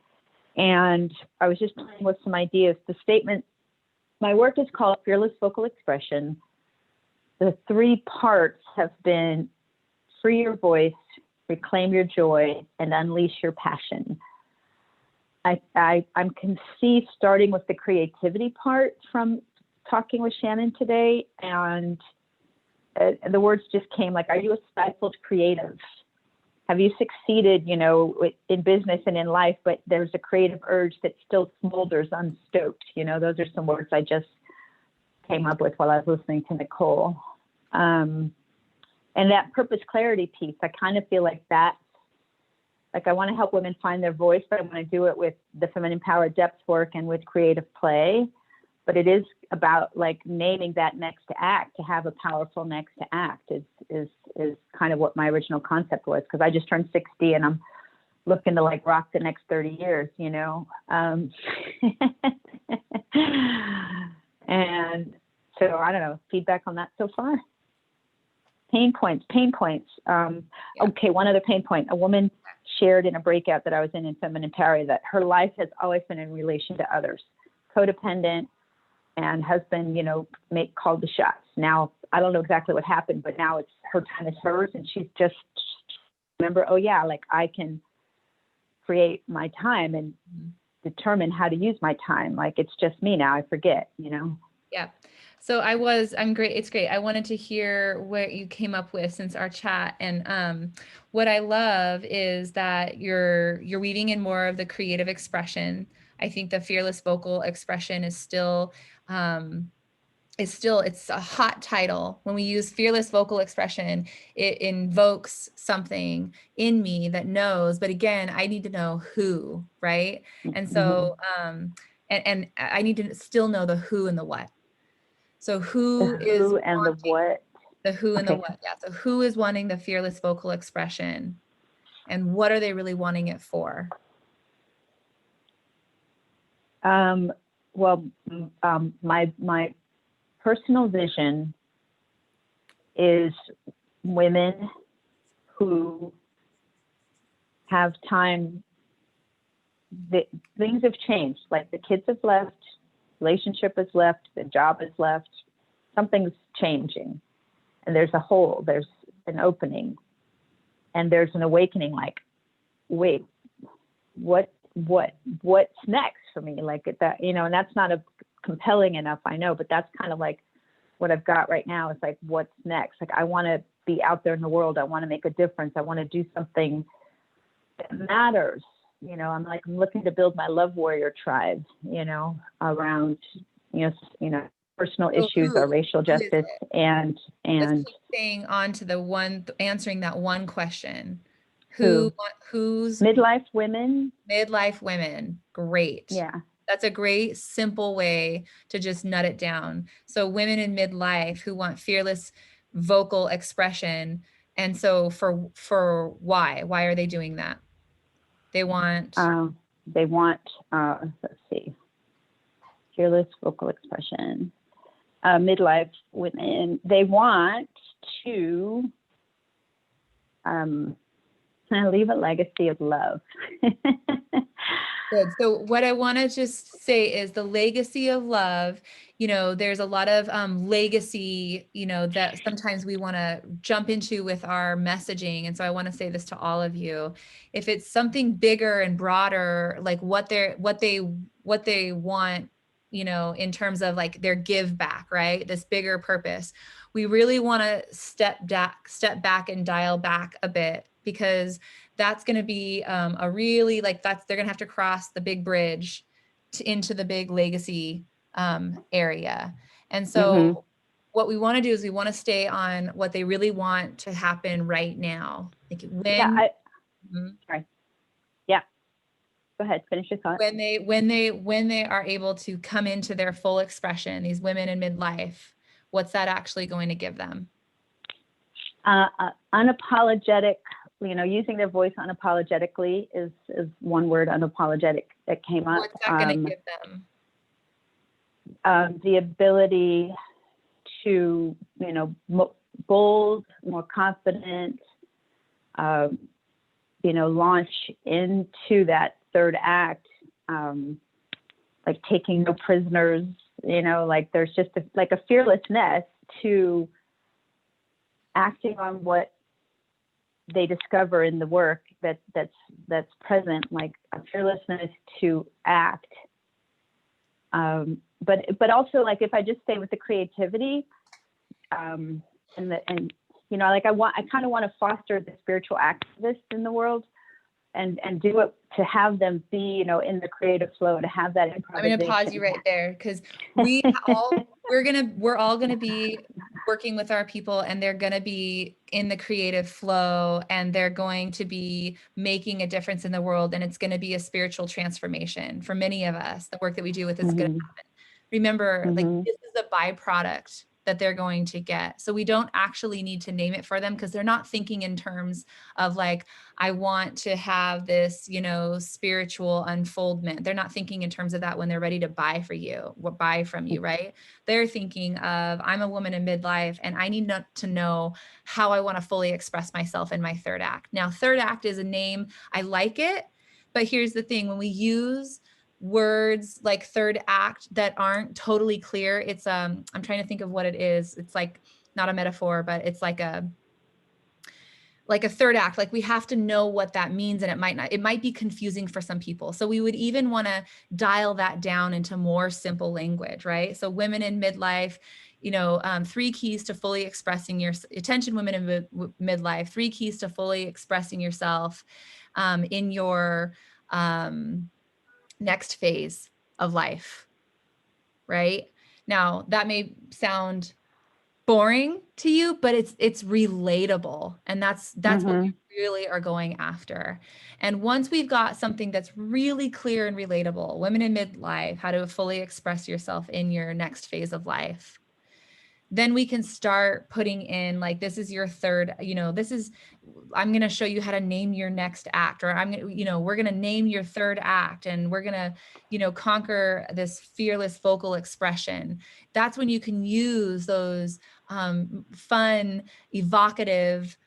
And I was just playing with some ideas. The statement, my work is called Fearless Vocal Expression. The 3 parts have been free your voice, reclaim your joy, and unleash your passion. I'm conceived starting with the creativity part from talking with Shannon today, and the words just came like, are you a stifled creative? Have you succeeded, in business and in life, but there's a creative urge that still smolders unstoked? Those are some words I just came up with while I was listening to Nicole. And that purpose clarity piece, I kind of feel like that, like I want to help women find their voice, but I want to do it with the Feminine Power depth work and with creative play. But it is about like naming that next act, to have a powerful next act is kind of what my original concept was, because I just turned 60 and I'm looking to like rock the next 30 years, And so I don't know, feedback on that so far. Pain points. Okay, one other pain point. A woman shared in a breakout that I was in Feminine Power that her life has always been in relation to others, codependent, and husband, called the shots. Now, I don't know exactly what happened, but now it's her time is hers, and she's just remember, oh yeah, like I can create my time and determine how to use my time. Like it's just me now. I forget, Yeah. So I'm great. It's great. I wanted to hear what you came up with since our chat. And what I love is that you're weaving in more of the creative expression. I think the fearless vocal expression is still, it's a hot title. When we use fearless vocal expression, it invokes something in me that knows, but again, I need to know who, right? And so, and I need to still know the who and the what. So who is and the what? The who and the what, yeah. So who is wanting the fearless vocal expression, and what are they really wanting it for? My personal vision is women who have time. Things have changed, like the kids have left, relationship has left, the job has left, something's changing, and there's a hole, there's an opening, and there's an awakening, like, wait, what's next for me? Like that, and that's not compelling enough, I know, but that's kind of like what I've got right now is like, what's next? Like, I want to be out there in the world. I want to make a difference. I want to do something that matters. I'm looking to build my love warrior tribe, around, personal issues or racial justice and Let's keep staying on to the one, answering that one question. Who's midlife women? Midlife women. Great. Yeah. That's a great, simple way to just nut it down. So women in midlife who want fearless vocal expression. And so for why are they doing that? They want, let's see, fearless vocal expression. Midlife women, they want to leave a legacy of love. Good. So what I want to just say is the legacy of love, there's a lot of legacy, that sometimes we want to jump into with our messaging. And so I want to say this to all of you. If it's something bigger and broader, like what they want, in terms of like their give back, right? This bigger purpose, we really want to step back and dial back a bit, because that's going to be a really they're going to have to cross the big bridge into the big legacy area. And so what we want to do is we want to stay on what they really want to happen right now. Like sorry. Yeah. Go ahead, finish your thought. When they are able to come into their full expression, these women in midlife, what's that actually going to give them? Unapologetic, using their voice unapologetically is one word, unapologetic, that came up. What's that going to give them? The ability to, bold, more confident, launch into that third act, like taking no prisoners, like there's just a fearlessness to acting on what they discover in the work that's present, like a fearlessness to act. But also, like, if I just stay with the creativity, and like I kind of want to foster the spiritual activists in the world, and do it to have them be, in the creative flow, to have that improvisation. I'm going to pause you right there, because we're all going to be working with our people, and they're going to be in the creative flow, and they're going to be making a difference in the world. And it's going to be a spiritual transformation for many of us. The work that we do with is going to happen. Remember, like, this is a byproduct that they're going to get. So we don't actually need to name it for them, because they're not thinking in terms of like, I want to have this, spiritual unfoldment. They're not thinking in terms of that when they're ready to buy from you, right? They're thinking of, I'm a woman in midlife and I need to know how I want to fully express myself in my third act. Now, third act is a name, I like it, but here's the thing: when we use words like third act that aren't totally clear, it's I'm trying to think of what it is. It's like not a metaphor, but it's like a third act. Like, we have to know what that means, and it might be confusing for some people. So we would even want to dial that down into more simple language, right? So women in midlife, 3 keys to fully expressing your attention, women in midlife, 3 keys to fully expressing yourself in your next phase of life, right? Now, that may sound boring to you, but it's relatable, and that's what we really are going after. And once we've got something that's really clear and relatable, women in midlife, how to fully express yourself in your next phase of life, then we can start putting in, like, this is your third, I'm going to show you how to name your next act, or we're going to name your third act, and we're going to, conquer this fearless vocal expression. That's when you can use those fun, evocative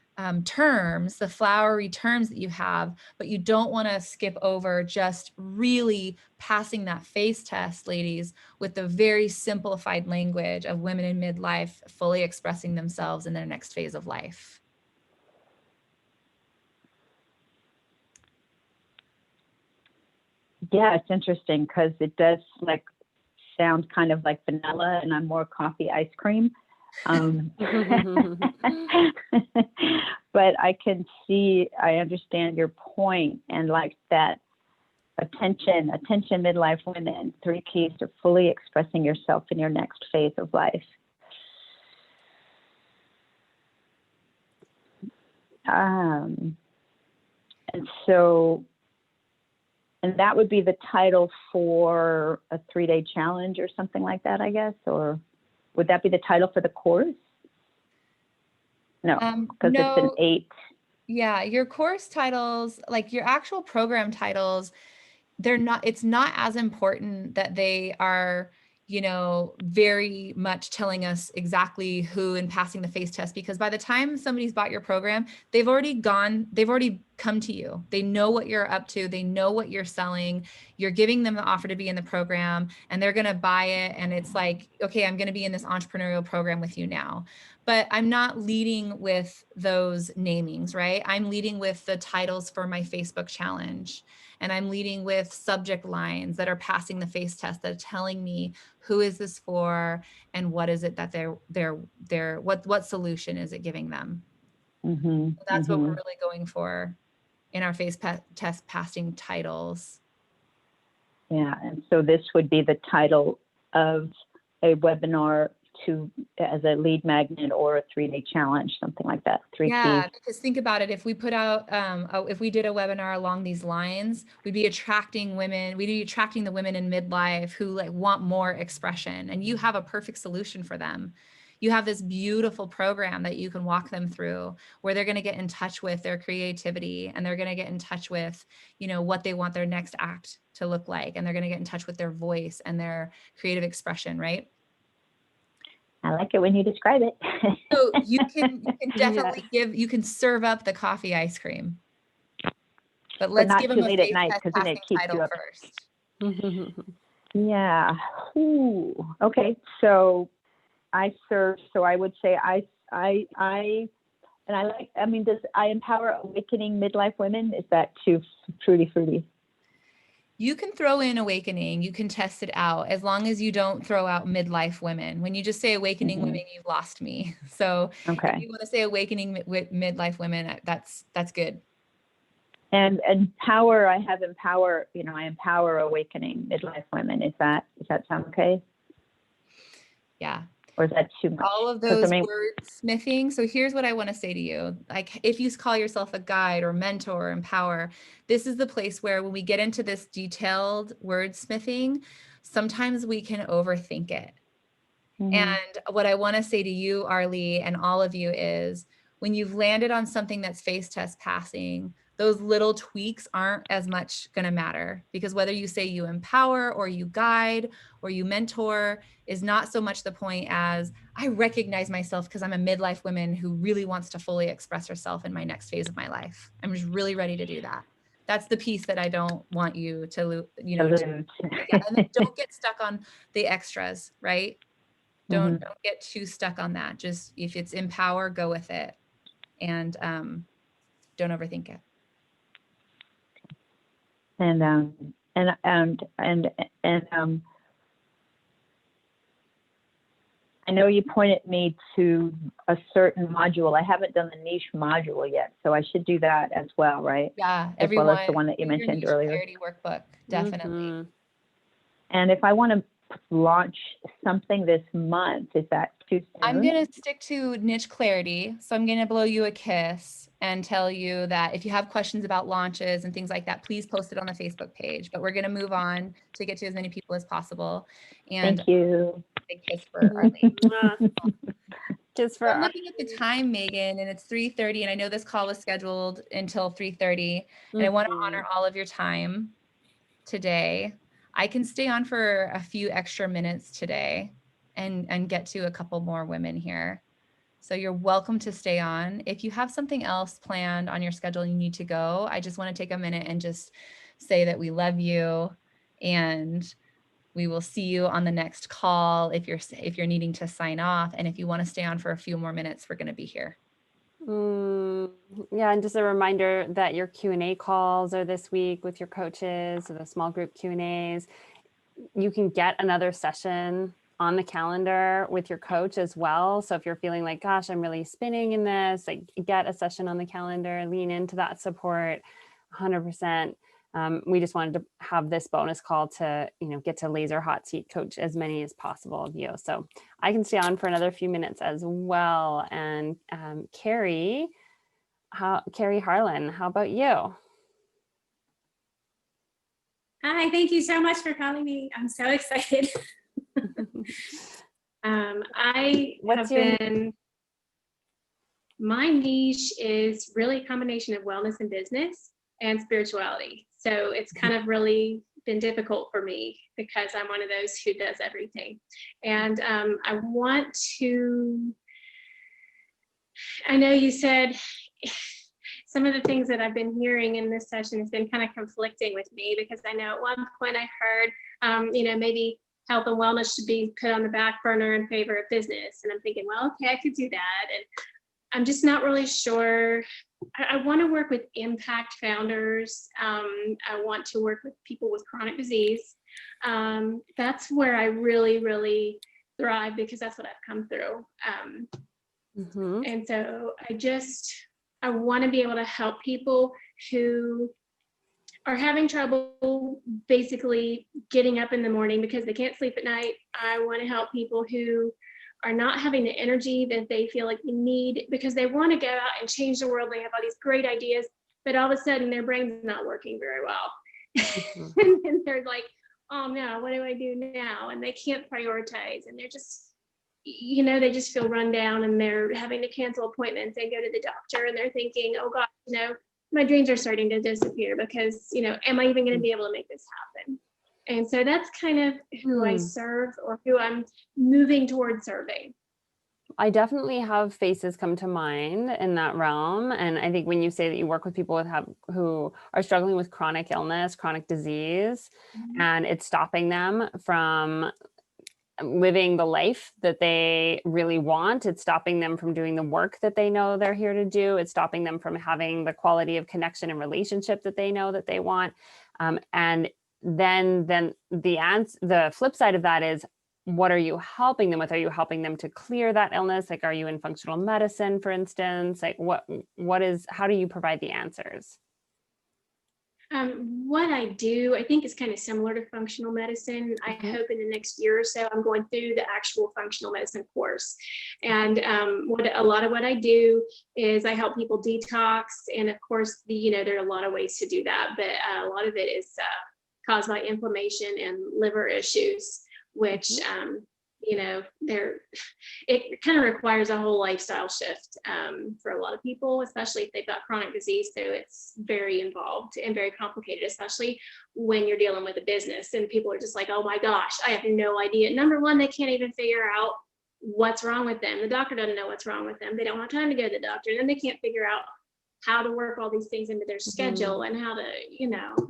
terms, the flowery terms that you have, but you don't want to skip over just really passing that face test, ladies, with the very simplified language of women in midlife fully expressing themselves in their next phase of life. Yeah, it's interesting because it does sound kind of like vanilla, and I'm more coffee ice cream. But I understand your point, and like that attention midlife women, 3 keys to fully expressing yourself in your next phase of life. And that would be the title for a 3-day challenge or something like that, I guess, or would that be the title for the course? No, because no. it's an 8. Yeah, your course titles, like your actual program titles, it's not as important that they are, very much telling us exactly who and passing the face test, because by the time somebody's bought your program, they've already come to you. They know what you're up to. They know what you're selling. You're giving them the offer to be in the program, and they're going to buy it. And it's like, okay, I'm going to be in this entrepreneurial program with you now. But I'm not leading with those namings, right? I'm leading with the titles for my Facebook challenge. And I'm leading with subject lines that are passing the face test, that are telling me who is this for and what is it that what solution is it giving them? So that's what we're really going for in our face test passing titles. Yeah, and so this would be the title of a webinar as a lead magnet or a 3-day challenge, something like that. 3 keys. Because think about it. If we put out, if we did a webinar along these lines, we'd be attracting women. We'd be attracting the women in midlife who want more expression, and you have a perfect solution for them. You have this beautiful program that you can walk them through, where they're going to get in touch with their creativity, and they're going to get in touch with, what they want their next act to look like, and they're going to get in touch with their voice and their creative expression, right? I like it when you describe it. So you can definitely you can serve up the coffee ice cream. But let's not give too them a late at faith night, test 'cause then it passing keeps you title up. first. Yeah. Ooh. Okay. So I serve. So I would say I does I empower awakening midlife women? Is that too fruity? You can throw in awakening, you can test it out as long as you don't throw out midlife women. When you just say awakening women, you've lost me. So if you want to say awakening midlife women, that's good. And empower, I have empower, I empower awakening midlife women. Does that sound okay? Yeah. Or is that too much? All of those wordsmithing. So here's what I want to say to you. Like, if you call yourself a guide or mentor or empower, this is the place where when we get into this detailed wordsmithing, sometimes we can overthink it. And what I want to say to you, Arlie, and all of you is when you've landed on something that's face test passing, those little tweaks aren't as much going to matter, because whether you say you empower or you guide or you mentor is not so much the point as I recognize myself because I'm a midlife woman who really wants to fully express herself in my next phase of my life. I'm just really ready to do that. That's the piece that I don't want you to, and then don't get stuck on the extras, right? Don't get too stuck on that. Just if it's empower, go with it, and don't overthink it. And I know you pointed me to a certain module. I haven't done the niche module yet, so I should do that as well, right? Yeah, everyone. As well as the one that you mentioned earlier. Clarity workbook, definitely. And if I want to launch something this month, is that too soon? I'm going to stick to niche clarity. So I'm going to blow you a kiss and tell you that if you have questions about launches and things like that, please post it on the Facebook page. But we're going to move on to get to as many people as possible. And thank you. Big kiss for Arlene. I'm looking at the time, Megan, and it's 3:30, and I know this call was scheduled until 3:30, and I want to honor all of your time today. I can stay on for a few extra minutes today and get to a couple more women here. So you're welcome to stay on. If you have something else planned on your schedule and you need to go, I just want to take a minute and just say that we love you, and we will see you on the next call if you're needing to sign off. And if you want to stay on for a few more minutes, we're going to be here. Yeah, and just a reminder that your Q&A calls are this week with your coaches, or the small group Q&As. You can get another session on the calendar with your coach as well. So if you're feeling like, gosh, I'm really spinning in this, like, get a session on the calendar, lean into that support 100%. We just wanted to have this bonus call to, get to laser hot seat coach as many as possible of you. So I can stay on for another few minutes as well. And Carrie Harlan, how about you? Hi, thank you so much for calling me. I'm so excited. My niche is really a combination of wellness and business and spirituality. So it's kind of really been difficult for me because I'm one of those who does everything. And I know you said some of the things that I've been hearing in this session has been kind of conflicting with me, because I know at one point I heard, maybe health and wellness should be put on the back burner in favor of business. And I'm thinking, well, okay, I could do that. And I'm just not really sure. I want to work with impact founders. I want to work with people with chronic disease. That's where I really, really thrive, because that's what I've come through. And so I want to be able to help people who are having trouble basically getting up in the morning because they can't sleep at night. I want to help people who are not having the energy that they feel like they need because they want to go out and change the world. They have all these great ideas, but all of a sudden their brain's not working very well. And they're like, oh no, what do I do now? And they can't prioritize, and they're just, they just feel run down, and they're having to cancel appointments and go to the doctor, and they're thinking, oh God, my dreams are starting to disappear because, am I even going to be able to make this happen? And so that's kind of who I serve, or who I'm moving towards serving. I definitely have faces come to mind in that realm. And I think when you say that you work with people who are struggling with chronic illness, chronic disease, and it's stopping them from living the life that they really want, it's stopping them from doing the work that they know they're here to do, it's stopping them from having the quality of connection and relationship that they know that they want. And then the flip side of that is, what are you helping them with? Are you helping them to clear that illness? Like, are you in functional medicine, for instance? Like, how do you provide the answers? What I do, I think, is kind of similar to functional medicine. I hope in the next year or so, I'm going through the actual functional medicine course. And a lot of what I do is I help people detox. And of course, there are a lot of ways to do that, but a lot of it is caused by inflammation and liver issues, which, it kind of requires a whole lifestyle shift for a lot of people, especially if they've got chronic disease. So it's very involved and very complicated, especially when you're dealing with a business and people are just like, oh my gosh, I have no idea. Number one, they can't even figure out what's wrong with them. The doctor doesn't know what's wrong with them. They don't have time to go to the doctor. And then they can't figure out how to work all these things into their schedule and how to,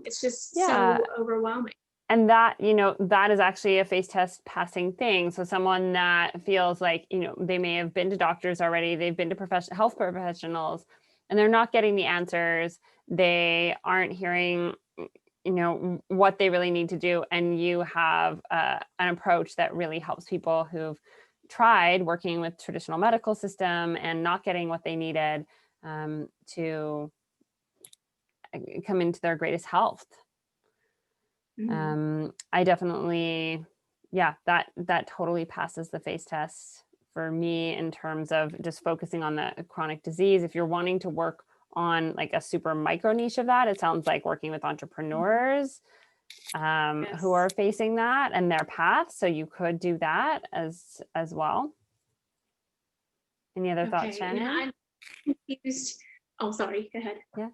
it's just so overwhelming. And that, that is actually a face test passing thing. So someone that feels like, they may have been to doctors already, they've been to health professionals, and they're not getting the answers. They aren't hearing, what they really need to do. And you have an approach that really helps people who've tried working with traditional medical system and not getting what they needed to come into their greatest health. I definitely, that totally passes the face test for me in terms of just focusing on the chronic disease. If you're wanting to work on like a super micro niche of that, it sounds like working with entrepreneurs who are facing that and their path. So you could do that as well. Any other thoughts, Shannon? I'm confused. Oh, sorry, go ahead. Yeah.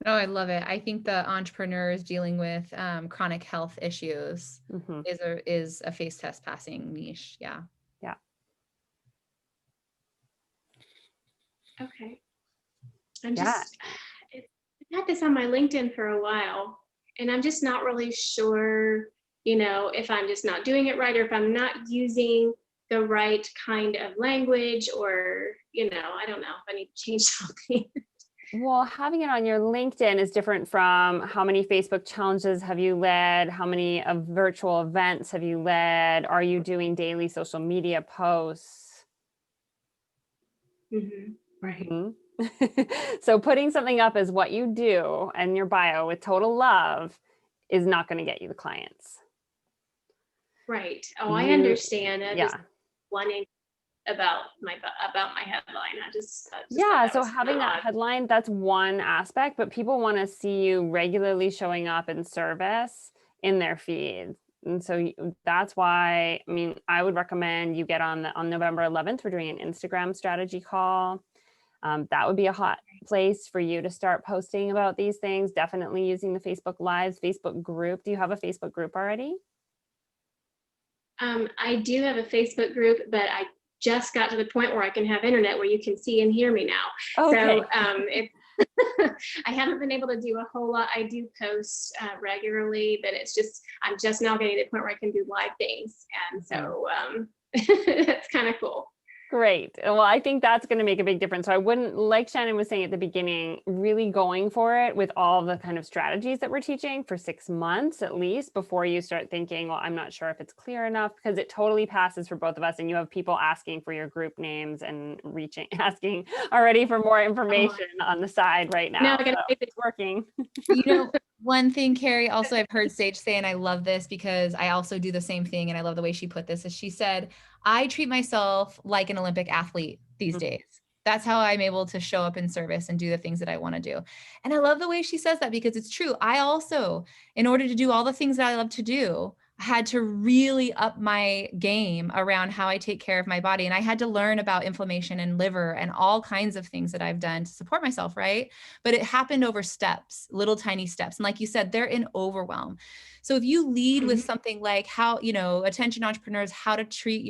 No, I love it. I think the entrepreneurs dealing with chronic health issues is a face test passing niche. Yeah. Yeah. Okay. I've had this on my LinkedIn for a while, and I'm just not really sure, if I'm just not doing it right, or if I'm not using the right kind of language, or, I don't know if I need to change something. Well, having it on your LinkedIn is different from how many Facebook challenges have you led? How many virtual events have you led? Are you doing daily social media posts? Right. So putting something up as what you do and your bio with total love is not going to get you the clients. Right. Oh, I understand. Just wanting about my headline. I just so having that headline, that's one aspect, but people want to see you regularly showing up in service in their feed. And so that's why, I would recommend you get on November 11th, we're doing an Instagram strategy call. That would be a hot place for you to start posting about these things. Definitely using the Facebook Lives, Facebook group. Do you have a Facebook group already? I do have a Facebook group, but I just got to the point where I can have internet where you can see and hear me now. Okay. So I haven't been able to do a whole lot. I do post regularly, but I'm just now getting to the point where I can do live things. And so it's kind of cool. Great. Well, I think that's going to make a big difference. So I wouldn't, like Shannon was saying at the beginning, really going for it with all the kind of strategies that we're teaching for 6 months at least before you start thinking, well, I'm not sure if it's clear enough, because it totally passes for both of us. And you have people asking for your group names and asking already for more information on the side right now. So it's working. One thing, Carrie, also I've heard Sage say, and I love this because I also do the same thing, and I love the way she put this, is she said, I treat myself like an Olympic athlete these days. That's how I'm able to show up in service and do the things that I want to do. And I love the way she says that, because it's true. I also, in order to do all the things that I love to do, had to really up my game around how I take care of my body. And I had to learn about inflammation and liver and all kinds of things that I've done to support myself, right? But it happened over steps, little tiny steps. And like you said, they're in overwhelm. So if you lead with something like how, attention entrepreneurs, how to treat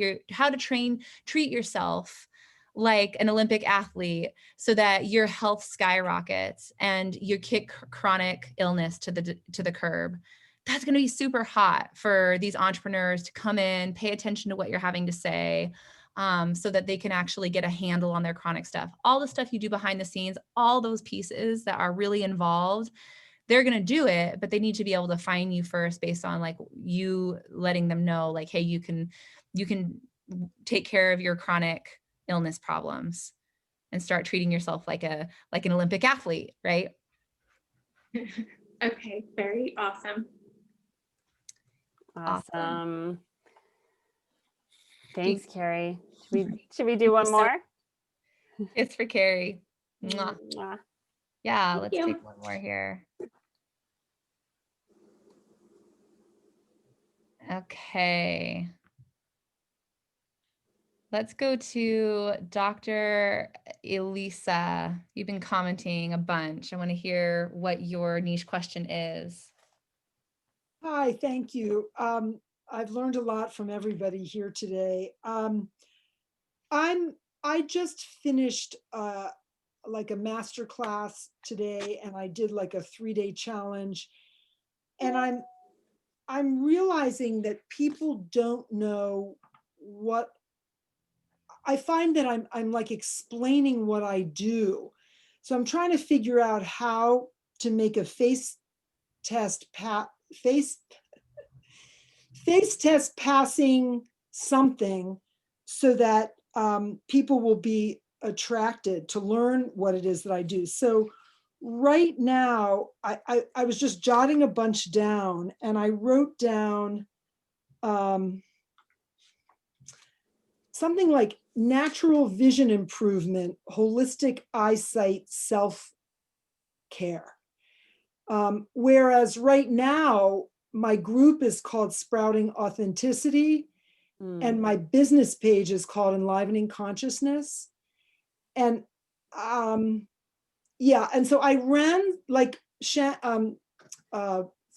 yourself like an Olympic athlete so that your health skyrockets and you kick chronic illness to the curb. That's going to be super hot for these entrepreneurs to come in, pay attention to what you're having to say, so that they can actually get a handle on their chronic stuff. All the stuff you do behind the scenes, all those pieces that are really involved, they're going to do it, but they need to be able to find you first based on like you letting them know like, hey, you can take care of your chronic illness problems and start treating yourself like an Olympic athlete, right? Okay, very awesome. Awesome. Thanks, Carrie. Should we do one more? It's for Carrie. Mwah. Mwah. Yeah, Thank let's you. take one more here. Okay. Let's go to Dr. Elisa. You've been commenting a bunch. I want to hear what your niche question is. Hi, thank you. I've learned a lot from everybody here today. I just finished like a master class today, and I did like a 3-day challenge, and I'm realizing that people don't know what I find that I'm like explaining what I do. So I'm trying to figure out how to make a face test passing something so that people will be attracted to learn what it is that I do. So right now, I was just jotting a bunch down, and I wrote down something like natural vision improvement, holistic eyesight, self-care. Whereas right now, my group is called Sprouting Authenticity, and my business page is called Enlivening Consciousness. And yeah, and so I ran like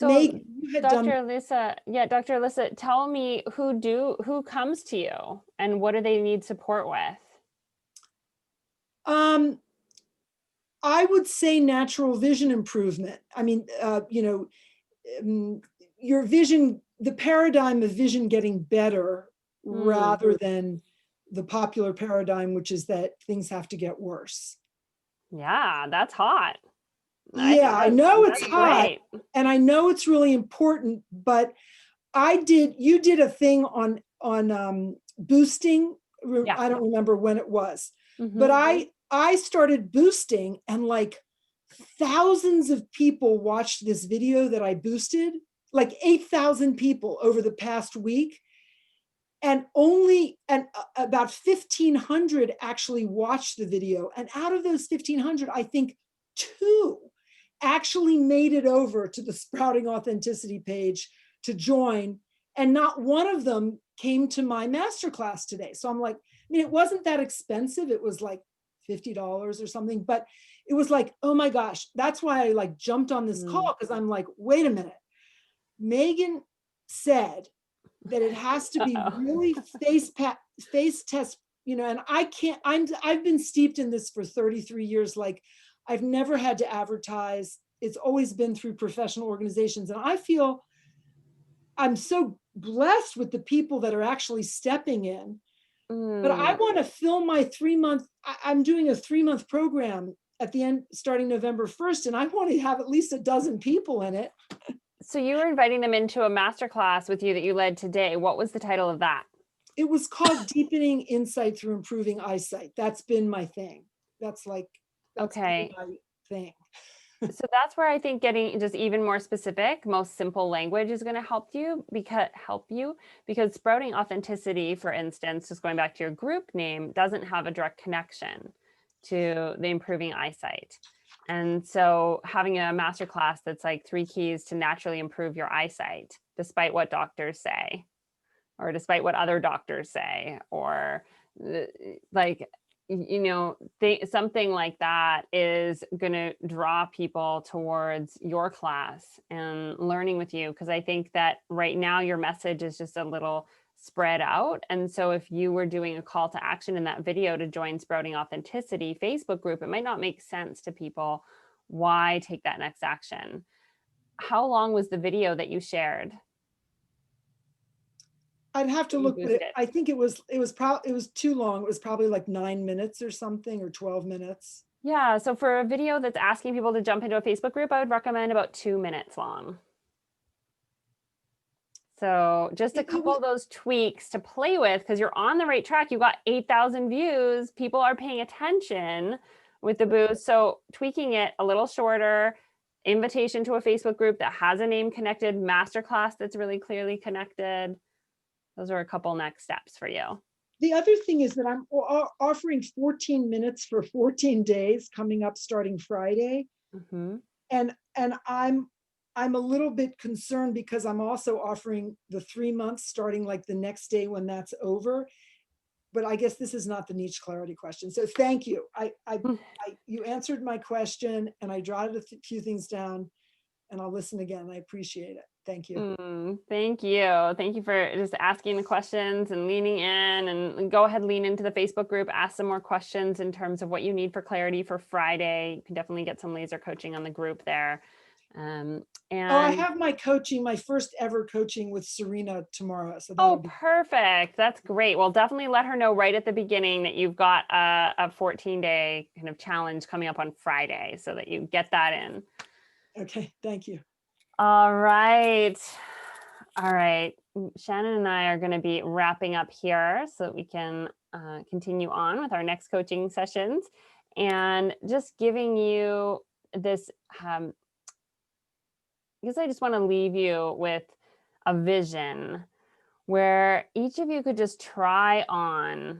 Meg, you had Dr. Alyssa, Dr. Alyssa, tell me who comes to you and what do they need support with? I would say natural vision improvement. I mean, your vision, the paradigm of vision getting better rather than the popular paradigm, which is that things have to get worse. Yeah, that's hot. Yeah, I know it's hot, and I know it's really important, but you did a thing on boosting. Yeah. I don't remember when it was, but I started boosting, and like thousands of people watched this video that I boosted, like 8,000 people over the past week. And about 1,500 actually watched the video. And out of those 1,500, I think 2 actually made it over to the Sprouting Authenticity page to join. And not one of them came to my masterclass today. So I'm like, I mean, it wasn't that expensive. It was like $50 or something, but it was like, oh my gosh, that's why I like jumped on this call, because I'm like, wait a minute. Megan said that it has to be really face test, and I've been steeped in this for 33 years. Like I've never had to advertise. It's always been through professional organizations. And I feel I'm so blessed with the people that are actually stepping in, but I want to fill my 3-month, I'm doing a 3-month program at the end, starting November 1st. And I want to have at least a dozen people in it. So you were inviting them into a masterclass with you that you led today. What was the title of that? It was called Deepening Insight Through Improving Eyesight. That's been my thing. That's my thing. So that's where I think getting just even more specific, most simple language is going to help you because Sprouting Authenticity, for instance, just going back to your group name, doesn't have a direct connection to the improving eyesight. And so having a masterclass that's like 3 keys to naturally improve your eyesight, despite what doctors say, or despite what other doctors say, or like, you know, something like that is going to draw people towards your class and learning with you. Because I think that right now your message is just a little spread out. And so if you were doing a call to action in that video to join Sprouting Authenticity Facebook group, it might not make sense to people. Why take that next action? How long was the video that you shared? I'd have to You look, but boosted. I think it was too long. It was probably like 9 minutes or something, or 12 minutes. Yeah, so for a video that's asking people to jump into a Facebook group, I would recommend about 2 minutes long. So just a couple of those tweaks to play with, because you're on the right track. You got 8,000 views. People are paying attention with the boost. So tweaking it a little shorter, invitation to a Facebook group that has a name connected, masterclass that's really clearly connected. Those are a couple next steps for you. The other thing is that I'm offering 14 minutes for 14 days coming up starting Friday. Mm-hmm. And I'm a little bit concerned because I'm also offering the 3 months starting like the next day when that's over. But I guess this is not the niche clarity question. So thank you. You answered my question, and I jotted a few things down, and I'll listen again. I appreciate it. Thank you. Thank you. Thank you for just asking the questions and leaning in, and go ahead, lean into the Facebook group, ask some more questions in terms of what you need for clarity for Friday. You can definitely get some laser coaching on the group there. And I have my coaching, my first ever coaching with Serena tomorrow. So perfect. That's great. Well, definitely let her know right at the beginning that you've got a 14-day kind of challenge coming up on Friday, so that you get that in. Okay, thank you. All right. Shannon and I are going to be wrapping up here so that we can continue on with our next coaching sessions, and just giving you this, because I just want to leave you with a vision where each of you could just try on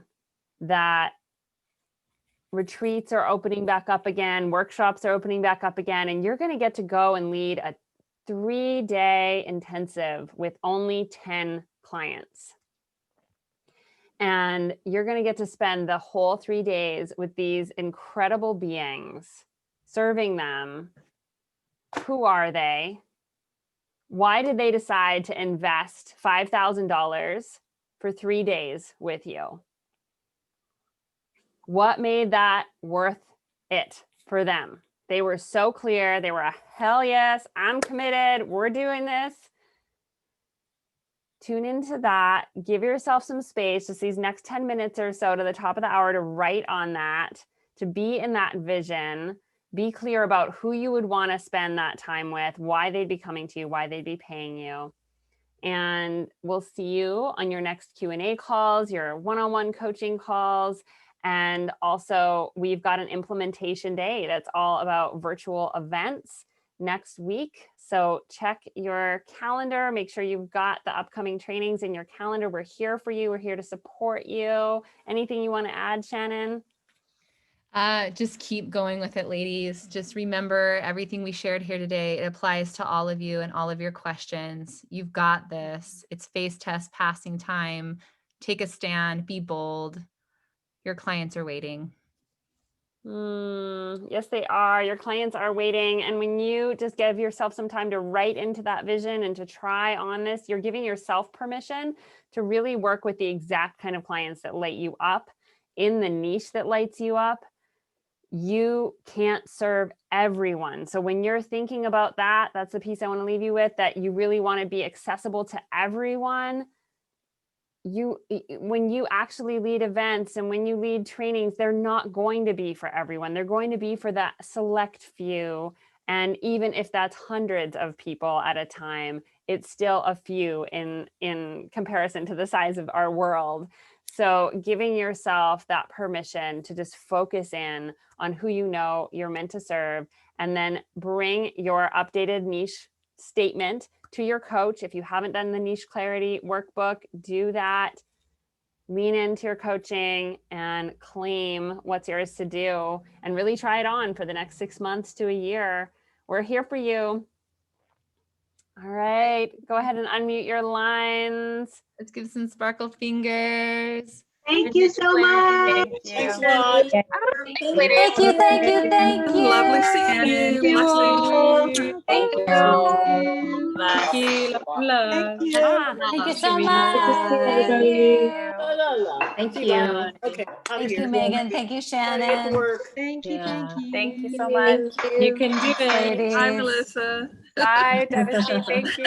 that. Retreats are opening back up again, workshops are opening back up again, and you're going to get to go and lead a 3-day intensive with only 10 clients. And you're going to get to spend the whole 3 days with these incredible beings, serving them. Who are they? Why did they decide to invest $5,000 for 3 days with you? What made that worth it for them? They were so clear. They were a hell yes, I'm committed. We're doing this. Tune into that. Give yourself some space, just these next 10 minutes or so to the top of the hour, to write on that, to be in that vision. Be clear about who you would want to spend that time with, why they'd be coming to you, why they'd be paying you. And we'll see you on your next Q&A calls, your one-on-one coaching calls. And also, we've got an implementation day that's all about virtual events next week. So check your calendar, make sure you've got the upcoming trainings in your calendar. We're here for you. We're here to support you. Anything you want to add, Shannon? Just keep going with it, ladies. Just remember everything we shared here today. It applies to all of you and all of your questions. You've got this. It's face test passing time. Take a stand, be bold. Your clients are waiting. Yes, they are. Your clients are waiting. And when you just give yourself some time to write into that vision and to try on this, you're giving yourself permission to really work with the exact kind of clients that light you up in the niche that lights you up. You can't serve everyone. So when you're thinking about that, that's the piece I want to leave you with, that you really want to be accessible to everyone. When you actually lead events and when you lead trainings, they're not going to be for everyone. They're going to be for that select few. And even if that's hundreds of people at a time, it's still a few in comparison to the size of our world. So giving yourself that permission to just focus in on who you know you're meant to serve, and then bring your updated niche statement to your coach. If you haven't done the niche clarity workbook, do that. lean into your coaching and claim what's yours to do and really try it on for the next 6 months to a year. We're here for you. All right, go ahead and unmute your lines. Let's give some sparkle fingers. Thank you so much. Thanks a lot. Thank you, thank you, thank you. Lovely seeing you. Thank you all. Thank you. Thank you. Love. Thank you so much. Thank you. Okay. Thank you, Megan. Thank you, Shannon. Thank you. Thank you. Thank you so much. You can do it. Hi, Ladies. Melissa. Bye, Debbie. Thank you.